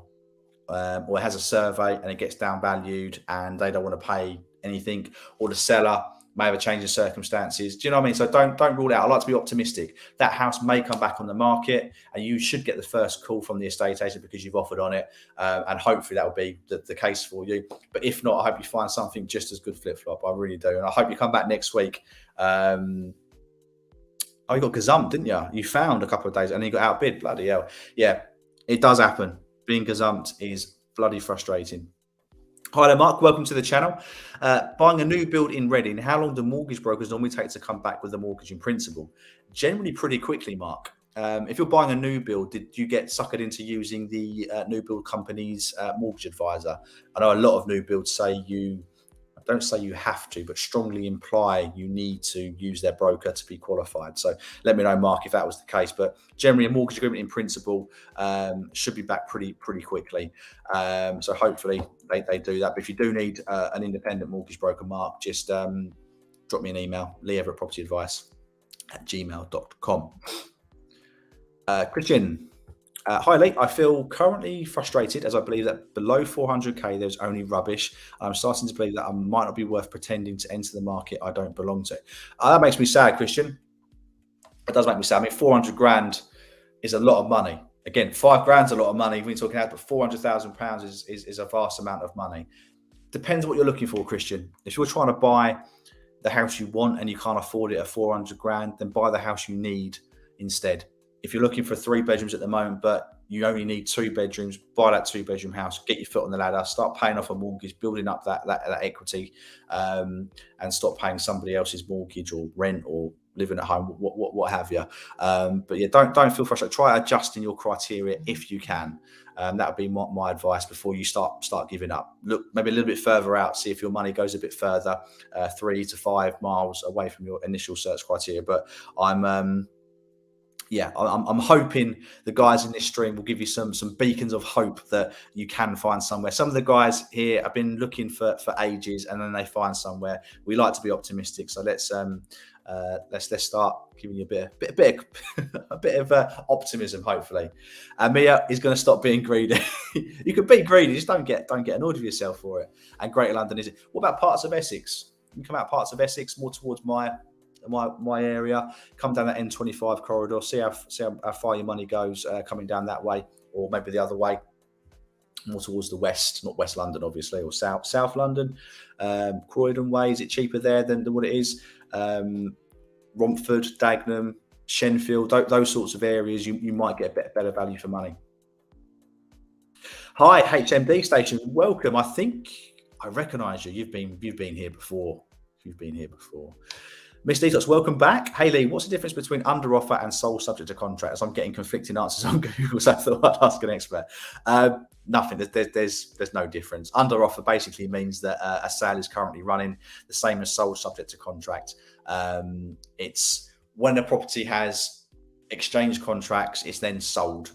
or it has a survey and it gets downvalued and they don't want to pay anything, or the seller may have a change of circumstances. Do you know what I mean? So don't rule it out. I like to be optimistic. That house may come back on the market and you should get the first call from the estate agent because you've offered on it, and hopefully that will be the case for you. But if not, I hope you find something just as good, Flip-flop. I really do. And I hope you come back next week. You got gazumped, didn't you? You found a couple of days and then you got outbid. Bloody hell. Yeah, it does happen. Being gazumped is bloody frustrating. Hi there, Mark. Welcome to the channel. Buying a new build in Reading, how long do mortgage brokers normally take to come back with the mortgage in principle? Generally pretty quickly, Mark. If you're buying a new build, did you get suckered into using the new build company's mortgage advisor? I know a lot of new builds say don't say you have to, but strongly imply you need to use their broker to be qualified. So let me know, Mark, if that was the case. But generally, a mortgage agreement in principle should be back pretty quickly. So hopefully they do that. But if you do need an independent mortgage broker, Mark, just drop me an email, leeeverettpropertydadvice@gmail.com. Christian. Hi, Lee. I feel currently frustrated as I believe that below 400k there's only rubbish. I'm starting to believe that I might not be worth pretending to enter the market I don't belong to. That makes me sad, Christian. It does make me sad. I mean, 400 grand is a lot of money. Again, 5 grand's a lot of money when you're talking about, but 400,000 pounds is a vast amount of money. Depends what you're looking for, Christian. If you're trying to buy the house you want and you can't afford it at 400 grand, then buy the house you need instead. If you're looking for 3 bedrooms at the moment, but you only need 2 bedrooms, buy that 2-bedroom house, get your foot on the ladder, start paying off a mortgage, building up that equity, and stop paying somebody else's mortgage or rent or living at home, what have you. But yeah, don't feel frustrated. Try adjusting your criteria if you can. That would be my advice before you start giving up. Look maybe a little bit further out, see if your money goes a bit further, 3 to 5 miles away from your initial search criteria. But I'm I'm hoping the guys in this stream will give you some beacons of hope that you can find somewhere. Some of the guys here have been looking for ages, and then they find somewhere. We like to be optimistic, so let's start giving you a bit of optimism. Hopefully, Mia is going to stop being greedy. You can be greedy, just don't get annoyed with yourself for it. And Greater London is it? What about parts of Essex? You can come out parts of Essex more towards my area, come down that N25 corridor, see how far your money goes coming down that way, or maybe the other way, more towards the west, not West London obviously, or South London, Croydon way. Is it cheaper there than what it is? Romford, Dagenham, Shenfield, those sorts of areas, you might get a better value for money. Hi, HMD Station, welcome. I think I recognise you. You've been here before. Miss Detox, welcome back. Hey Lee, what's the difference between under offer and sole subject to contract? As I'm getting conflicting answers on Google, so I thought I'd ask an expert. Nothing. There's no difference. Under offer basically means that a sale is currently running, the same as sole subject to contract. It's when a property has exchange contracts, it's then sold.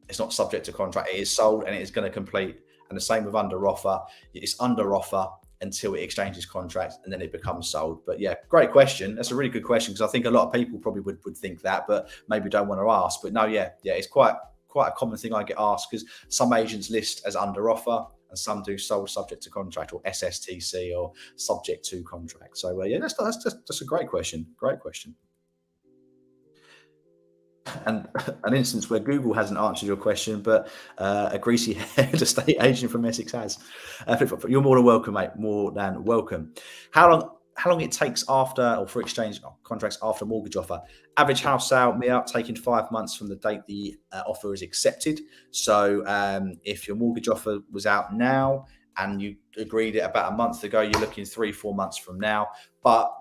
It's not subject to contract. It is sold and it is going to complete. And the same with under offer. It's under offer until it exchanges contracts and then it becomes sold. But yeah, great question. That's a really good question, because I think a lot of people probably would think that, but maybe don't want to ask. But no, yeah, it's quite a common thing I get asked, because some agents list as under offer and some do sold subject to contract, or SSTC, or subject to contract. So yeah, that's a great question. Great question. And an instance where Google hasn't answered your question, but a greasy-haired estate agent from Essex has. You're more than welcome, mate. More than welcome. How long it takes for exchange contracts after mortgage offer? Average house sale, Mia, taking 5 months from the date the offer is accepted. So if your mortgage offer was out now and you agreed it about a month ago, you're looking 3-4 months from now. But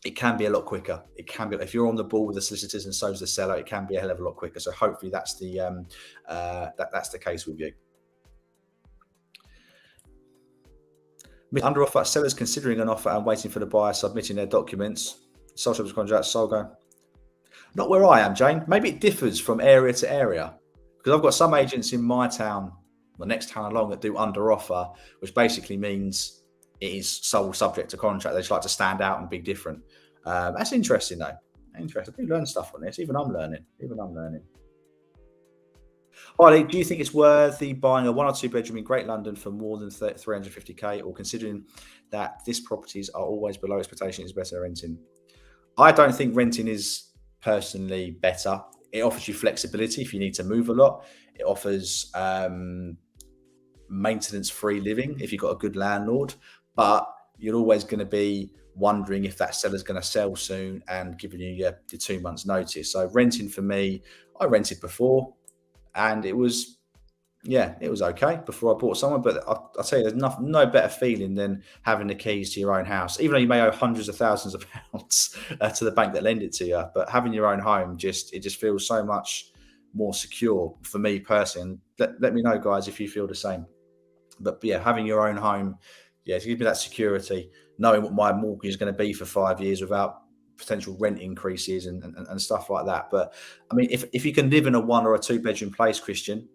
it can be a lot quicker. It can be, if you're on the ball with the solicitors and so's the seller, it can be a hell of a lot quicker. So hopefully that's the that's the case with you. Under offer, sellers considering an offer and waiting for the buyer submitting their documents. Sole subject contract, sole go. Not where I am, Jane. Maybe it differs from area to area, because I've got some agents in my town, the next town along, that do under offer, which basically means it is sole subject to contract. They just like to stand out and be different. That's interesting, though. Interesting. I do learn stuff on this. Even I'm learning. Ollie, do you think it's worthy buying a 1 or 2 bedroom in Great London for more than 350k, or considering that this properties are always below expectation, is better renting? I don't think renting is personally better. It offers you flexibility if you need to move a lot. It offers maintenance-free living if you've got a good landlord. But you're always going to be wondering if that seller's going to sell soon and giving you your 2 months notice. So renting, for me, I rented before and it was okay before I bought someone. But I'll tell you, there's no better feeling than having the keys to your own house, even though you may owe hundreds of thousands of pounds to the bank that lend it to you. But having your own home, it just feels so much more secure for me personally. And let me know, guys, if you feel the same. But yeah, having your own home, to give me that security, knowing what my mortgage is going to be for 5 years without potential rent increases and stuff like that. But I mean, if you can live in a 1 or a 2 bedroom place, Christian,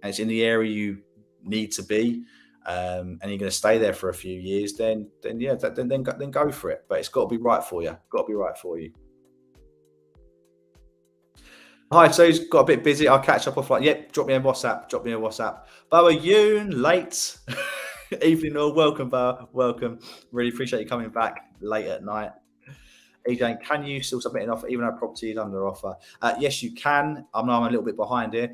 and it's in the area you need to be, and you're going to stay there for a few years, then go for it. But it's got to be right for you. Hi, so he's got a bit busy. I'll catch up offline. Yep, drop me a WhatsApp. Boa Yoon, late. Evening all, welcome, Boa. Welcome. Really appreciate you coming back late at night. EJ, can you still submit an offer even though property is under offer? Yes, you can. I'm a little bit behind here.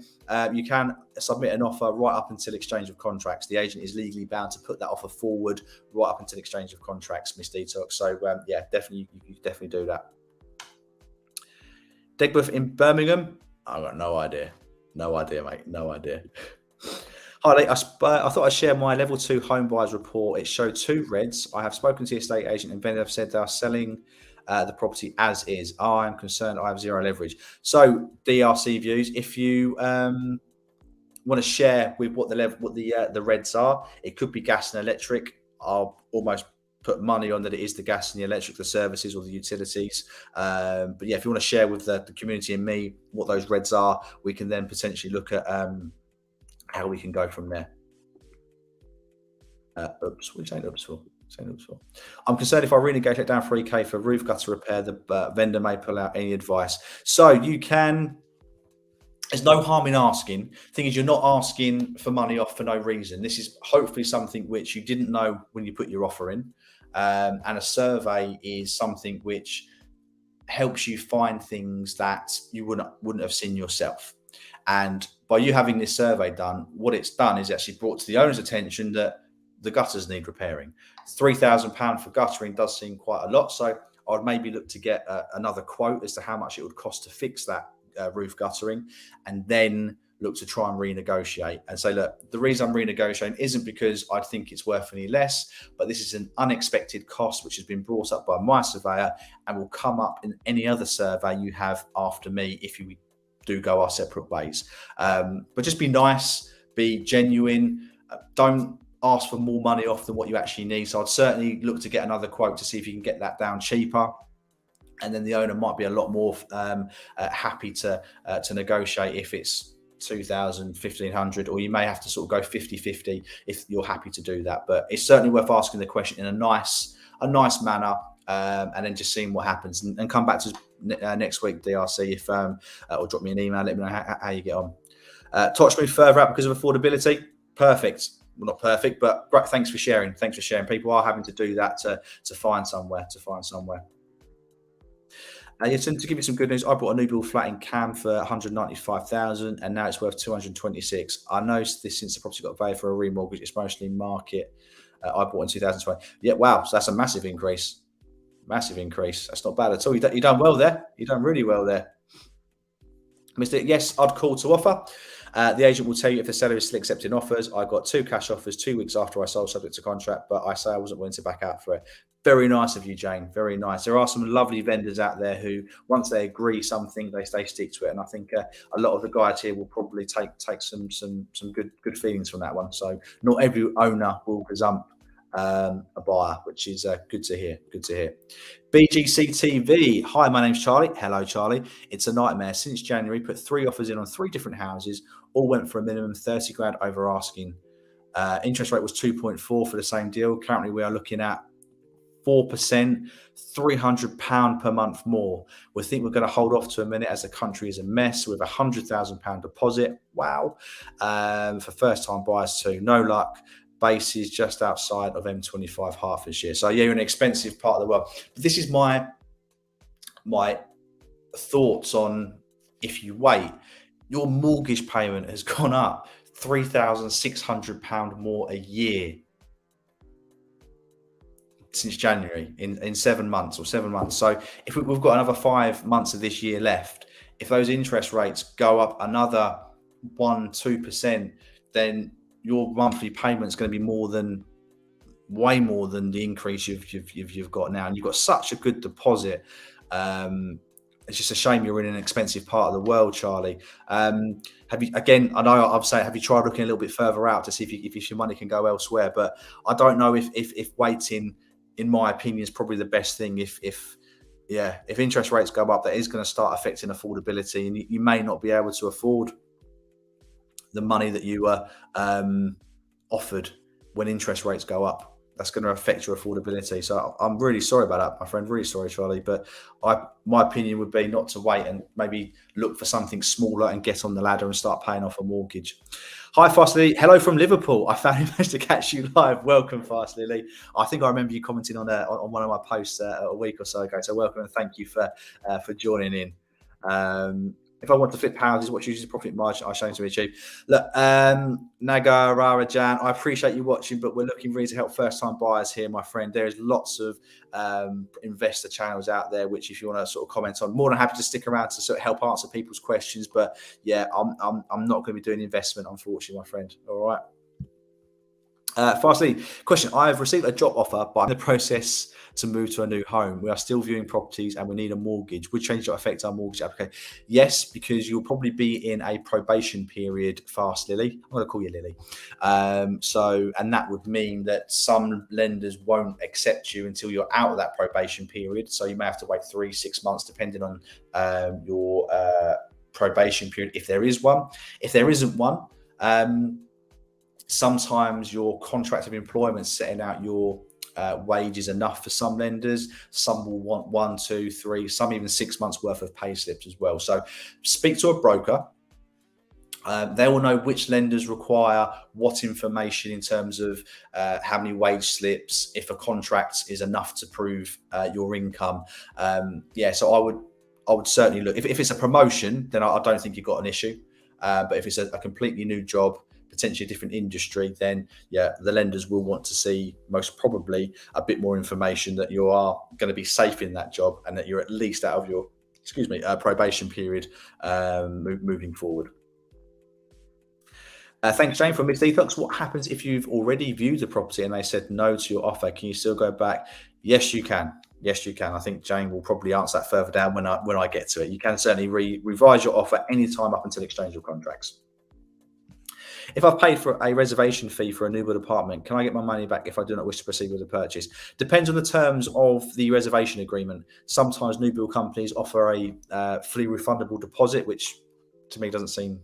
You can submit an offer right up until exchange of contracts. The agent is legally bound to put that offer forward right up until exchange of contracts, Miss Detox. So definitely, you definitely do that. Digbeth in Birmingham? I've got no idea. No idea, mate. No idea. Hi, Lee. I thought I'd share my level 2 home buyers report. It showed two reds. I have spoken to the estate agent and vendor have said they are selling the property as is. I am concerned I have zero leverage. So DRC views, if you want to share with what the reds are, it could be gas and electric. I'll almost put money on that it is the gas and the electric, the services or the utilities. But yeah, if you want to share with the community and me what those reds are, we can then potentially look at how we can go from there. Oops, what are you saying oops for? I'm concerned if I renegotiate down 3k for roof gutter repair, the vendor may pull out. Any advice? So you can. There's no harm in asking. Thing is, you're not asking for money off for no reason. This is hopefully something which you didn't know when you put your offer in, and a survey is something which helps you find things that you wouldn't have seen yourself. And by you having this survey done, what it's done is actually brought to the owner's attention that the gutters need repairing. £3,000 for guttering does seem quite a lot, so I'd maybe look to get another quote as to how much it would cost to fix that roof guttering, and then look to try and renegotiate and say, look, the reason I'm renegotiating isn't because I think it's worth any less, but this is an unexpected cost which has been brought up by my surveyor and will come up in any other survey you have after me if you do go our separate ways. But just be nice, be genuine, don't ask for more money off than what you actually need. So I'd certainly look to get another quote to see if you can get that down cheaper. And then the owner might be a lot more happy to negotiate if it's 2,000, 1,500, or you may have to sort of go 50-50 if you're happy to do that. But it's certainly worth asking the question in a nice manner, and then just seeing what happens, and come back to next week, DRC, if or drop me an email, let me know how you get on. Touch me further out because of affordability. Perfect. Well, not perfect, but great. Thanks for sharing. People are having to do that to find somewhere. Yeah, so to give you some good news, I bought a new build flat in Cam for 195,000, and now it's worth 226. I noticed this since the property got valued for a remortgage. It's mostly market. I bought in 2020. Yeah, wow. So that's a massive increase. That's not bad at all. You done well there. You done really well there. Mr. Yes, I'd call to offer. The agent will tell you if the seller is still accepting offers. I got 2 cash offers 2 weeks after I sold, subject to contract, but I say I wasn't willing to back out for it. Very nice of you, Jane. Very nice. There are some lovely vendors out there who, once they agree something, they stick to it. And I think a lot of the guys here will probably take some good feelings from that one. So not every owner will gazump a buyer, which is good to hear. BGC TV. Hi, my name's Charlie. Hello, Charlie. It's a nightmare. Since January, put 3 offers in on 3 different houses. All went for a minimum 30 grand over asking. Interest rate was 2.4 for the same deal. Currently, we are looking at 4%, £300 per month more. We think we're going to hold off to a minute as the country is a mess with £100,000 deposit. Wow. For first-time buyers too. No luck. Base is just outside of M25 Hertfordshire. So yeah, you're in an expensive part of the world. But this is my thoughts on if you wait. Your mortgage payment has gone up £3,600 more a year since January in 7 months. So if we've got another 5 months of this year left, if those interest rates go up another 1-2%, then your monthly payment is going to be way more than the increase you've got now, and you've got such a good deposit. It's just a shame you're in an expensive part of the world, Charlie. Have you? Again, I know I'm saying, have you tried looking a little bit further out to see if your money can go elsewhere? But I don't know if waiting, in my opinion, is probably the best thing. If interest rates go up, that is going to start affecting affordability, and you may not be able to afford the money that you were offered when interest rates go up. That's going to affect your affordability. So I'm really sorry about that, my friend. Really sorry, Charlie. But my opinion would be not to wait and maybe look for something smaller and get on the ladder and start paying off a mortgage. Hi, Fast Lily. Hello from Liverpool. I finally managed to catch you live. Welcome, Fast Lily. I think I remember you commenting on one of my posts a week or so ago. So welcome and thank you for joining in. If I want to flip houses, what's usually the profit margin I show to achieve? Look, Nagarara Jan, I appreciate you watching, but we're looking really to help first-time buyers here, my friend. There's lots of investor channels out there, which if you want to sort of comment on, more than happy to stick around to sort of help answer people's questions. But yeah, I'm not going to be doing investment, unfortunately, my friend. All right. Fastly, question. I have received a job offer, but I'm in the process to move to a new home. We are still viewing properties and we need a mortgage. Would change that affect our mortgage application? Yes, because you'll probably be in a probation period fast, Lily. I'm going to call you Lily. And that would mean that some lenders won't accept you until you're out of that probation period. So you may have to wait 3-6 months, depending on your probation period, if there is one. If there isn't one, sometimes your contract of employment setting out your wages enough for some lenders. Some will want 1, 2, 3, some even 6 months worth of pay slips as well. So speak to a broker. They will know which lenders require what information in terms of how many wage slips, if a contract is enough to prove your income. So I would certainly look. If it's a promotion, then I don't think you've got an issue. But if it's a completely new job, potentially a different industry, then yeah, the lenders will want to see most probably a bit more information that you are going to be safe in that job and that you're at least out of your probation period moving forward. Thanks, Jane, for Mixed Detox. What happens if you've already viewed the property and they said no to your offer? Can you still go back? Yes, you can. Yes, you can. I think Jane will probably answer that further down when I get to it. You can certainly revise your offer anytime up until exchange of contracts. If I've paid for a reservation fee for a new build apartment, can I get my money back if I do not wish to proceed with the purchase? Depends on the terms of the reservation agreement. Sometimes new build companies offer a fully refundable deposit, which to me doesn't seem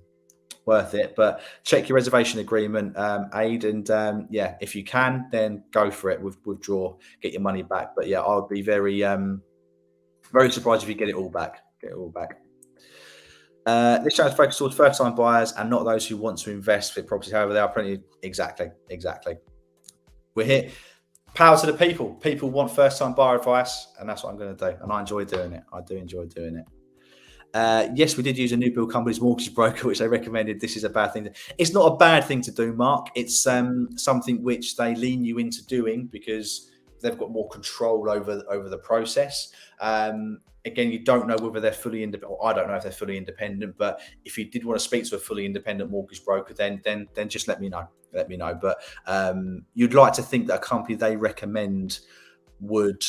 worth it. But check your reservation agreement, Aid, and if you can, then go for it. Withdraw, get your money back. But yeah, I would be very surprised if you get it all back. This channel is focused towards first-time buyers and not those who want to invest with properties. However, there are plenty. Exactly. We're here. Power to the people. People want first-time buyer advice, and that's what I'm going to do. And I enjoy doing it. I do enjoy doing it. Yes, we did use a new build company's mortgage broker, which they recommended. This is a bad thing. It's not a bad thing to do, Mark. It's something which they lean you into doing because they've got more control over the process. Again, you don't know whether they're fully independent. I don't know if they're fully independent, but if you did want to speak to a fully independent mortgage broker, then just let me know. But you'd like to think that a company they recommend would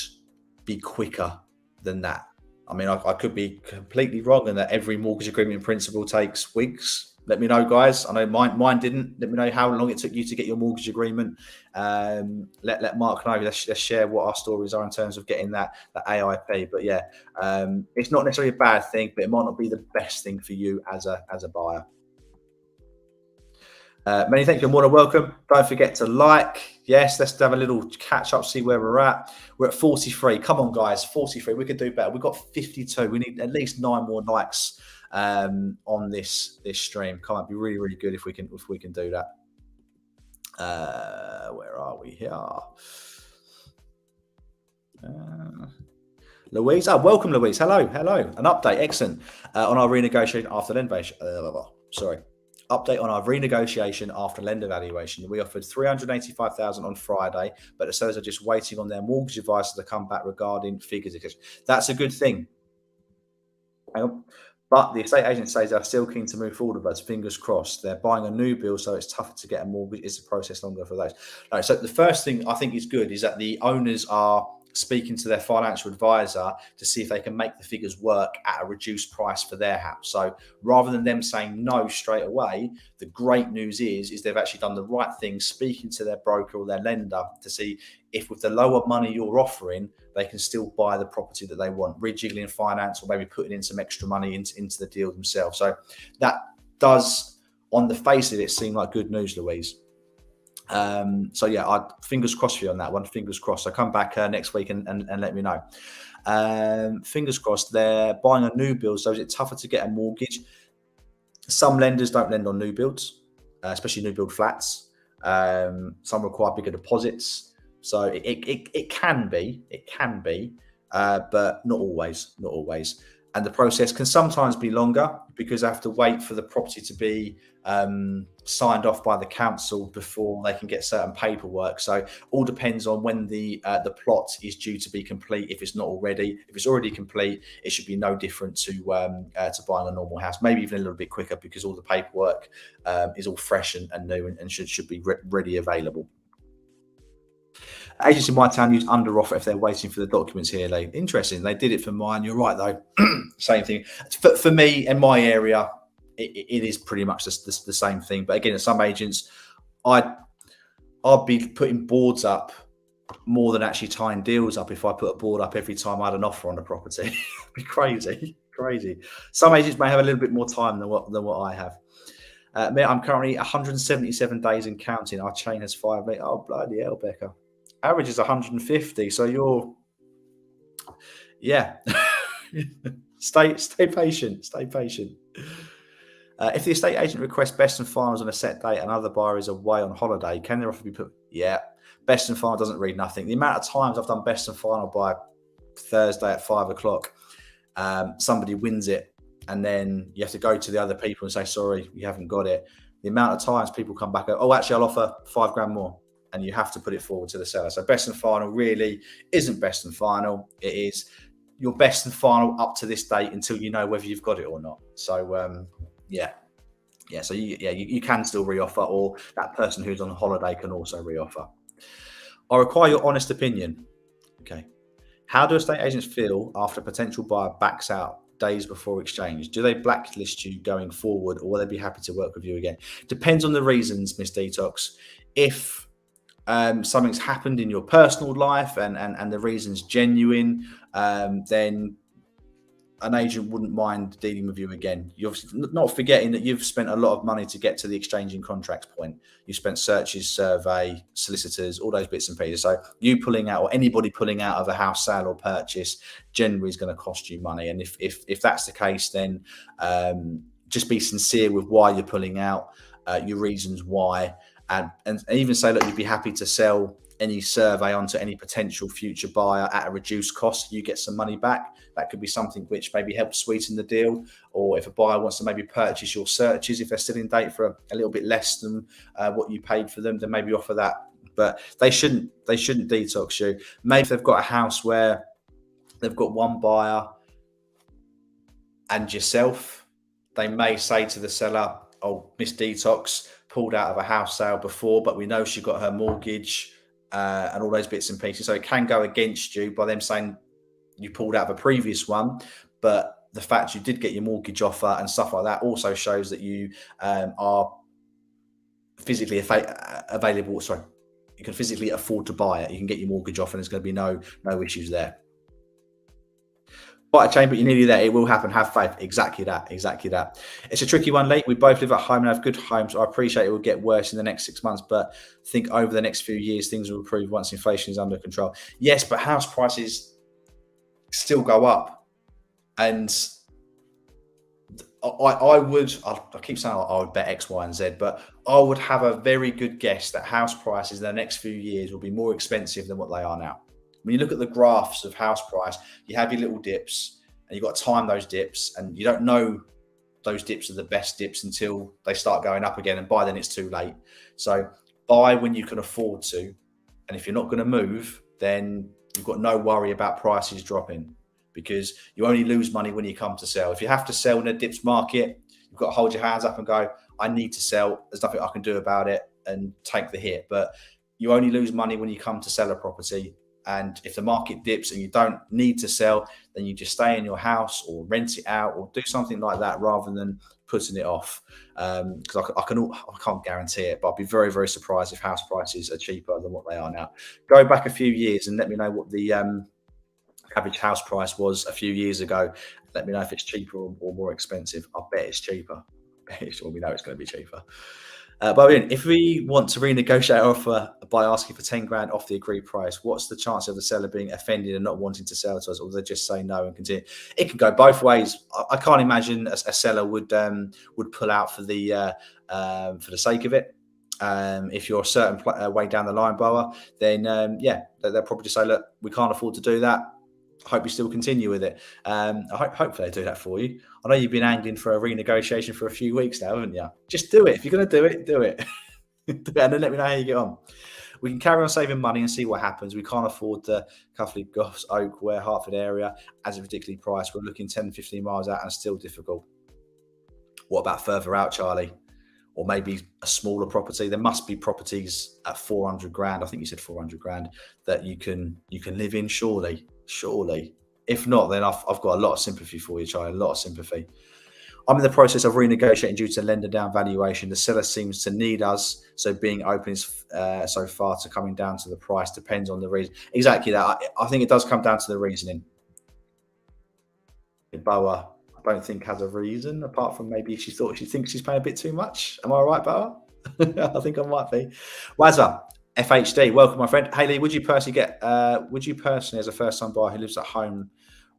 be quicker than that. I mean, I could be completely wrong and that every mortgage agreement in principle takes weeks. Let me know, guys. I know mine didn't. Let me know how long it took you to get your mortgage agreement. Let Mark know. Let's share what our stories are in terms of getting that AIP. But yeah, it's not necessarily a bad thing, but it might not be the best thing for you as a buyer. Many thanks. You're more than welcome. Don't forget to like. Yes, let's have a little catch up, see where we're at. We're at 43. Come on, guys, 43. We could do better. We've got 52. We need at least 9 more likes on this stream. Come on, it'd be really, really good if we can do that. Where are we here? Louise. Welcome, Louise. Hello. An update. Excellent. On our renegotiation after update on our renegotiation after lender valuation. We offered $385,000 on Friday, but the sellers are just waiting on their mortgage advisor to come back regarding figures. That's a good thing. But the estate agent says they're still keen to move forward with us. Fingers crossed. They're buying a new build, so it's tougher to get a mortgage. Is the process longer for those? All right, so the first thing I think is good is that the owners are speaking to their financial advisor to see if they can make the figures work at a reduced price for their house. So rather than them saying no straight away, the great news is they've actually done the right thing, speaking to their broker or their lender to see if with the lower money you're offering, they can still buy the property that they want, rejiggling finance or maybe putting in some extra money into the deal themselves. So that does, on the face of it, seem like good news, Louise. So yeah, fingers crossed for you on that one. Fingers crossed. So come back next week and let me know. Fingers crossed. They're buying a new build, so is it tougher to get a mortgage? Some lenders don't lend on new builds, especially new build flats. Some require bigger deposits, so it can be, but not always. and the process can sometimes be longer because I have to wait for the property to be signed off by the council before they can get certain paperwork. So all depends on when the plot is due to be complete. If it's not already, if it's already complete, it should be no different to buying a normal house. Maybe even a little bit quicker because all the paperwork is all fresh and new and should be ready available. Agents in my town use under offer if they're waiting for the documents here. Interesting. They did it for mine. You're right though. Same thing. For me in my area, it is pretty much the same thing. But again, some agents, I'd be putting boards up more than actually tying deals up if I put a board up every time I had an offer on a property. It'd be crazy. Some agents may have a little bit more time than what I have. I'm currently 177 days and counting. Our chain has 5 minutes. Oh, bloody hell, Becca. Average is 150. So you're, yeah. Stay patient. If the estate agent requests best and finals on a set date and another buyer is away on holiday, can their offer be put? Yeah. Best and final doesn't read nothing. The amount of times I've done best and final by Thursday at 5 o'clock, somebody wins it. And then you have to go to the other people and say, sorry, you haven't got it. The amount of times people come back, oh, actually, I'll offer £5,000 more. And you have to put it forward to the seller. So best and final really isn't best and final. It is your best and final up to this date until you know whether you've got it or not. So, yeah. So you can still reoffer, or that person who's on holiday can also reoffer. I require your honest opinion. Okay. How do estate agents feel after a potential buyer backs out days before exchange? Do they blacklist you going forward, or will they be happy to work with you again? Depends on the reasons, Miss Detox. If something's happened in your personal life and the reason's genuine, then an agent wouldn't mind dealing with you again. You're obviously not forgetting that you've spent a lot of money to get to the exchanging contracts point. You spent searches, survey, solicitors, all those bits and pieces. So you pulling out, or anybody pulling out of a house sale or purchase, generally is going to cost you money. And if that's the case, then just be sincere with why you're pulling out, your reasons why, and even say, look, you'd be happy to sell any survey onto any potential future buyer at a reduced cost. You get some money back. That could be something which maybe helps sweeten the deal. Or if a buyer wants to maybe purchase your searches, if they're still in date for a little bit less than what you paid for them, then maybe offer that. But they shouldn't detox you. Maybe if they've got a house where they've got one buyer and yourself, they may say to the seller, oh, Miss Detox pulled out of a house sale before, but we know she got her mortgage and all those bits and pieces. So it can go against you by them saying you pulled out of a previous one, but the fact you did get your mortgage offer and stuff like that also shows that you are physically available. Sorry, you can physically afford to buy it. You can get your mortgage offer and there's going to be no issues there. Quite a chain, but you're nearly there. It will happen. Have faith. Exactly that. It's a tricky one, Lee. We both live at home and have good homes. I appreciate it will get worse in the next 6 months, but think over the next few years, things will improve once inflation is under control. Yes, but house prices still go up. And I keep saying I would bet X, Y, and Z, but I would have a very good guess that house prices in the next few years will be more expensive than what they are now. When you look at the graphs of house price, you have your little dips and you've got to time those dips, and you don't know those dips are the best dips until they start going up again. And by then it's too late. So buy when you can afford to. And if you're not going to move, then you've got no worry about prices dropping, because you only lose money when you come to sell. If you have to sell in a dips market, you've got to hold your hands up and go, I need to sell. There's nothing I can do about it, and take the hit. But you only lose money when you come to sell a property. And if the market dips and you don't need to sell, then you just stay in your house or rent it out or do something like that rather than putting it off. Because I can't guarantee it, but I'd be very, very surprised if house prices are cheaper than what they are now. Go back a few years and let me know what the average house price was a few years ago. Let me know if it's cheaper or more expensive. I bet it's cheaper. Well, we know it's going to be cheaper. But if we want to renegotiate our offer by asking for 10 grand off the agreed price, what's the chance of the seller being offended and not wanting to sell to us, or they just say no and continue? It can go both ways. I can't imagine a seller would pull out for the sake of it. If you're a certain way down the line, Boa, then they'll probably just say, look, we can't afford to do that. I hope you still continue with it. Hopefully they do that for you. I know you've been angling for a renegotiation for a few weeks now, haven't you? Just do it. If you're going to do it, do it. And then let me know how you get on. We can carry on saving money and see what happens. We can't afford the Cuffley, Goss, Oak, Ware, Hertford area as a particularly priced. We're looking 10, 15 miles out and still difficult. What about further out, Charlie? Or maybe a smaller property? There must be properties at 400 grand. I think you said 400 grand that you can live in, surely. If not, then I've got a lot of sympathy for you, Charlie, a lot of sympathy. I'm in the process of renegotiating due to lender down valuation. The seller seems to need us, so being open is so far to coming down to the price depends on the reason. Exactly that. I think it does come down to the reasoning. Boa, I don't think has a reason apart from maybe she thinks she's paying a bit too much. Am I all right, Boa? I think I might be. Wazza, FHD, welcome, my friend. Hayley, would you personally, as a first-time buyer who lives at home,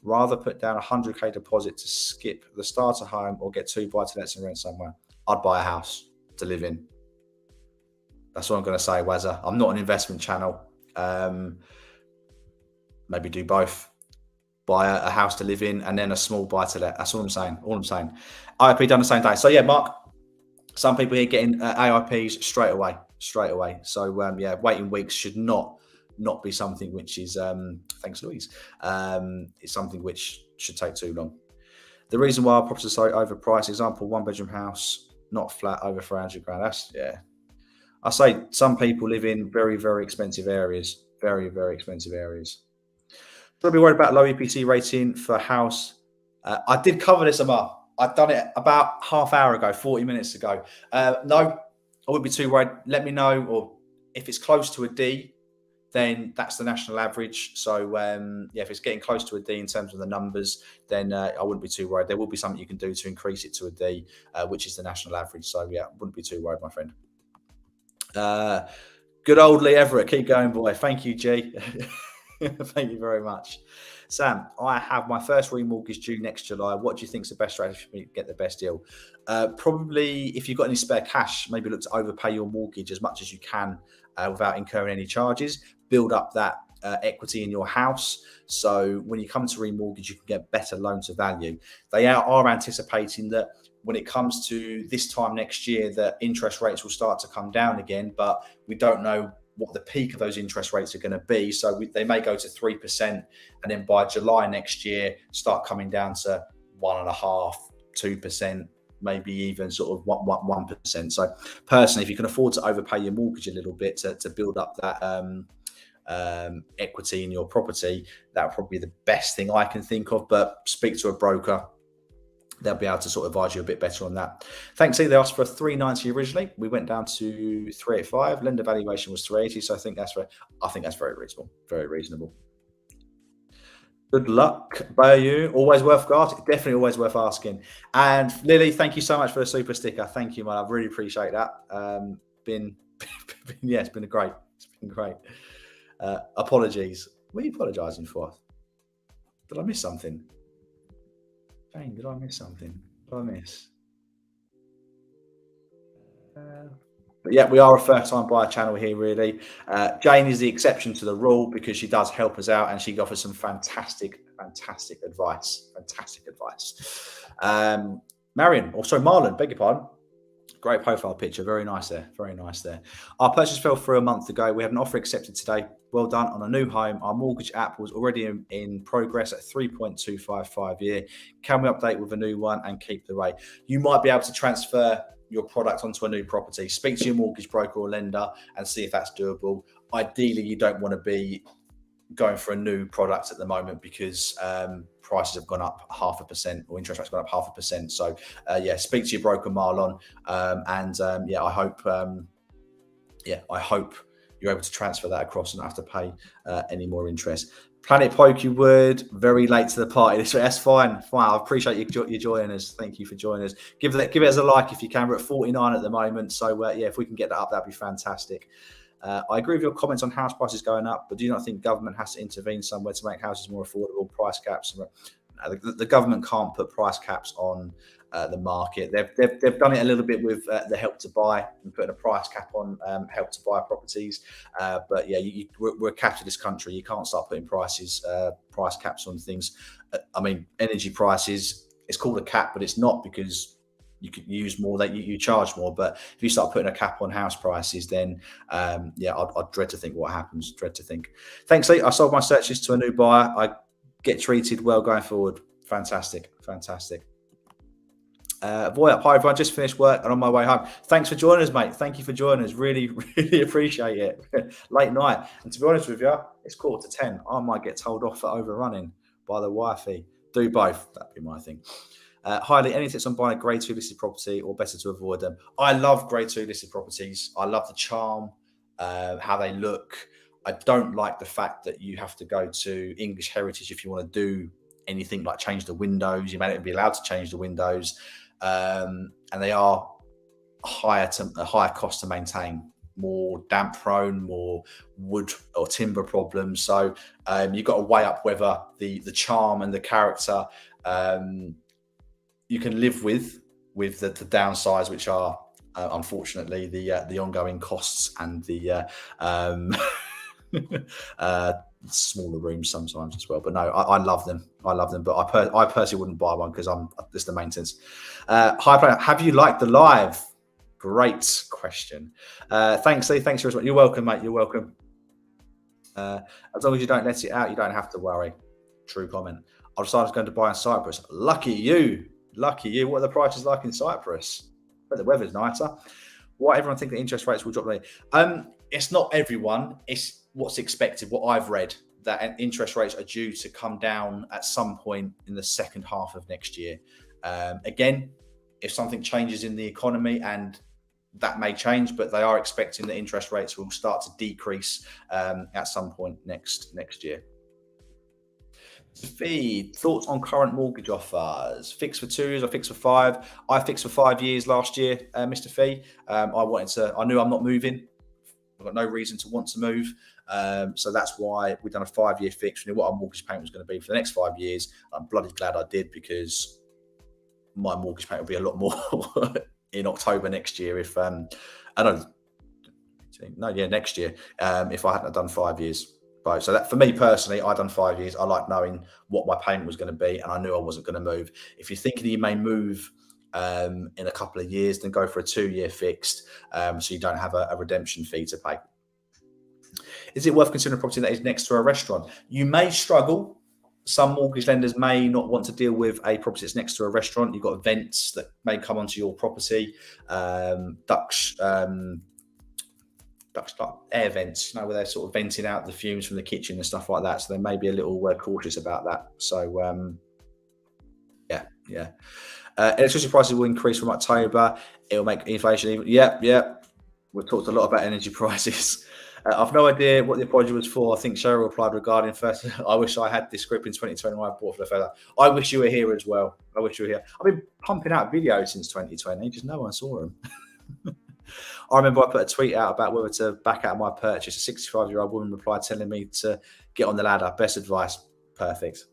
rather put down 100k deposit to skip the starter home or get 2 buy-to-lets and rent somewhere? I'd buy a house to live in. That's what I'm going to say, Wazza. I'm not an investment channel. Maybe do both. Buy a house to live in and then a small buy-to-let. That's all I'm saying. IIP done the same day. So yeah, Mark, some people here getting AIPs straight away. So waiting weeks should not be something which is thanks, Louise. It's something which should take too long. The reason why our properties are so overpriced, example, 1-bedroom house, not flat, over 400 grand. That's, yeah. I say some people live in very, very expensive areas. Very, very expensive areas. Don't be worried about low EPC rating for house. I did cover this, Amar. I've done it about half hour ago, 40 minutes ago. No, I wouldn't be too worried. Let me know, or if it's close to a D, then that's the national average. So if it's getting close to a D in terms of the numbers, then I wouldn't be too worried. There will be something you can do to increase it to a D, which is the national average. So yeah, wouldn't be too worried, my friend. Good old Lee Everett. Keep going, boy. Thank you, G. Thank you very much. Sam, I have my first remortgage due next July. What do you think is the best strategy for me to get the best deal? Probably, if you've got any spare cash, maybe look to overpay your mortgage as much as you can without incurring any charges. Build up that equity in your house. So when you come to remortgage, you can get better loan to value. They are anticipating that when it comes to this time next year, that interest rates will start to come down again, but we don't know what the peak of those interest rates are going to be. So they may go to 3%, and then by July next year, start coming down to 1.5%, 2%, maybe even sort of 1%. So personally, if you can afford to overpay your mortgage a little bit to build up that equity in your property, that would probably be the best thing I can think of. But speak to a broker. They'll be able to sort of advise you a bit better on that. Thanks, they asked for a 390 originally. We went down to 385. Lender valuation was 380. So I think that's very reasonable. Very reasonable. Good luck, Bayou. Always worth asking. Definitely always worth asking. And Lily, thank you so much for the super sticker. Thank you, man. I really appreciate that. It's been great. It's been great. Apologies. What are you apologising for? Did I miss something? Jane, did I miss something? Did I miss? But yeah, we are a first-time buyer channel here, really. Jane is the exception to the rule because she does help us out and she offers some fantastic advice. Marlon, beg your pardon. Great profile picture. Very nice there. Our purchase fell through a month ago. We have an offer accepted today. Well done on a new home. Our mortgage app was already in progress at 3.255 year. Can we update with a new one and keep the rate? You might be able to transfer your product onto a new property. Speak to your mortgage broker or lender and see if that's doable. Ideally, you don't want to be going for a new product at the moment because prices have gone up 0.5% or interest rates have gone up 0.5%. So speak to your broker, Marlon, I hope you're able to transfer that across and not have to pay any more interest. Planet Poke, you would very late to the party. That's fine. I appreciate you joining us. Thank you for joining us. Give it as a like if you can. We're at 49 at the moment. So if we can get that up, that'd be fantastic. I agree with your comments on house prices going up, but do you not think government has to intervene somewhere to make houses more affordable, price caps? The government can't put price caps on the market. They've done it a little bit with the Help to Buy and putting a price cap on Help to Buy properties. But yeah, we're a capitalist country. You can't start putting price caps on things. I mean, energy prices, it's called a cap, but it's not, because you could use more, that you charge more. But if you start putting a cap on house prices, then yeah, I'd dread to think what happens. Dread to think. Thanks, Lee. I sold my searches to a new buyer. I get treated well going forward. Fantastic. Boy up, hi everyone, just finished work and on my way home. Thanks for joining us, mate. Thank you for joining us. Really, really appreciate it. Late night. And to be honest with you, it's 9:45. I might get told off for overrunning by the wifey. Do both. That'd be my thing. Hi Lee, any tips on buying a grade 2 listed property, or better to avoid them? I love grade 2 listed properties. I love the charm, how they look. I don't like the fact that you have to go to English Heritage if you want to do anything like change the windows. You may not be allowed to change the windows. And they are a higher cost to maintain, more damp prone, more wood or timber problems. So you've got to weigh up whether the charm and the character you can live with the downsides, which are unfortunately the ongoing costs and the smaller rooms sometimes as well. But no, I love them. But I personally wouldn't buy one because I'm just the maintenance. Hi player, have you liked the live? Great question. Thanks, Lee. Thanks for you're welcome, mate. You're welcome. As long as you don't let it out, you don't have to worry. True comment. I decided I was going to buy in Cyprus. Lucky you. What are the prices like in Cyprus? But the weather's nicer. Why everyone think that interest rates will drop? It's not everyone. It's what's expected. What I've read, that interest rates are due to come down at some point in the second half of next year. Again, if something changes in the economy, and that may change, but they are expecting that interest rates will start to decrease at some point next year. Feed thoughts on current mortgage offers? Fixed for 2 years or fixed for 5? I fixed for 5 years last year, Mr. Fee. I knew I'm not moving. I've got no reason to want to move. So that's why we've done a 5-year fix. We knew what our mortgage payment was going to be for the next 5 years. I'm bloody glad I did, because my mortgage payment will be a lot more in October next year if next year if I hadn't done 5 years. So that, for me personally, I've done 5 years. I like knowing what my payment was going to be, and I knew I wasn't going to move. If you're thinking you may move in a couple of years, then go for a 2-year fixed, so you don't have a redemption fee to pay. Is it worth considering a property that is next to a restaurant? You may struggle. Some mortgage lenders may not want to deal with a property that's next to a restaurant. You've got events that may come onto your property, Dutch like air vents, where they're sort of venting out the fumes from the kitchen and stuff like that. So they may be a little cautious about that. So yeah. Electricity prices will increase from October. It will make inflation even. Yeah. We've talked a lot about energy prices. I've no idea what the apology was for. I think Cheryl replied regarding first. I wish I had this script in 2021. I bought for the feather. I wish you were here as well. I wish you were here. I've been pumping out videos since 2020. Just no one saw them. I remember I put a tweet out about whether to back out of my purchase. A 65-year-old woman replied telling me to get on the ladder. Best advice. Perfect.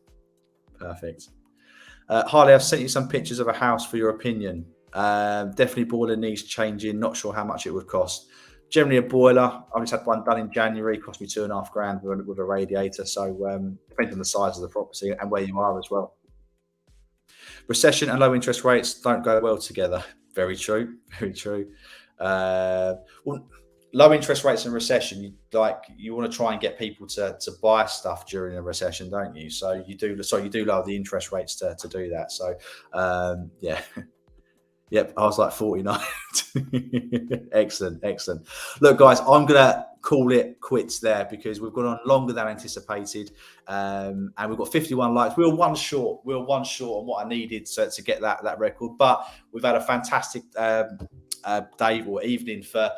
Harley, I've sent you some pictures of a house for your opinion. Definitely boiler needs changing. Not sure how much it would cost. Generally a boiler. I just had one done in January. Cost me $2,500 with a radiator. So depends on the size of the property and where you are as well. Recession and low interest rates don't go well together. Very true. Well, low interest rates and recession, you want to try and get people to buy stuff during a recession, don't you? So you do lower the interest rates to do that. So yeah. Yep, I was like 49. Excellent. Look, guys, I'm gonna call it quits there because we've gone on longer than anticipated, and we've got 51 likes. We were one short on what I needed to get that record, but we've had a fantastic day or evening for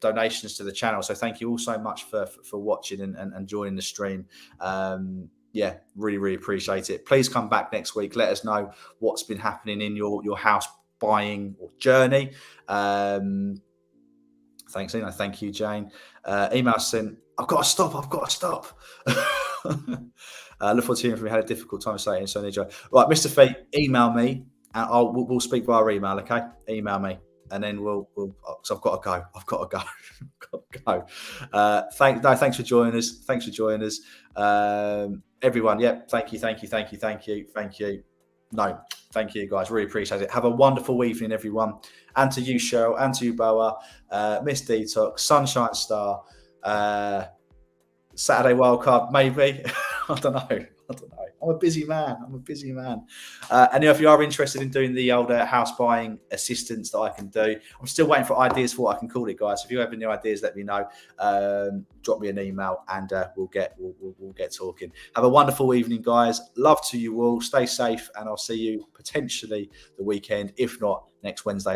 donations to the channel. So thank you all so much for watching and joining the stream. Yeah, really appreciate it. Please come back next week. Let us know what's been happening in your house buying or journey. Thanks, Ina. Thank you, Jane. Email sent. I've got to stop. Look forward to hearing from you. Had a difficult time saying so. Enjoy. Right, Mr. Feet, email me, and we'll speak via email. Okay, email me, and then we'll. Cause I've got to go. I've got to go. Got to go. Thanks for joining us. Thanks for joining us, everyone. Yep. Thank you. No, thank you, guys. Really appreciate it. Have a wonderful evening, everyone. And to you, Cheryl, and to you, Boa, Miss Detox, Sunshine Star, Saturday Wildcard, maybe. I don't know. I'm a busy man. And if you are interested in doing the older house buying assistance that I can do, I'm still waiting for ideas for what I can call it, guys. If you have any ideas, let me know. Drop me an email, and we'll get talking. Have a wonderful evening, guys. Love to you all. Stay safe, and I'll see you potentially the weekend, if not next Wednesday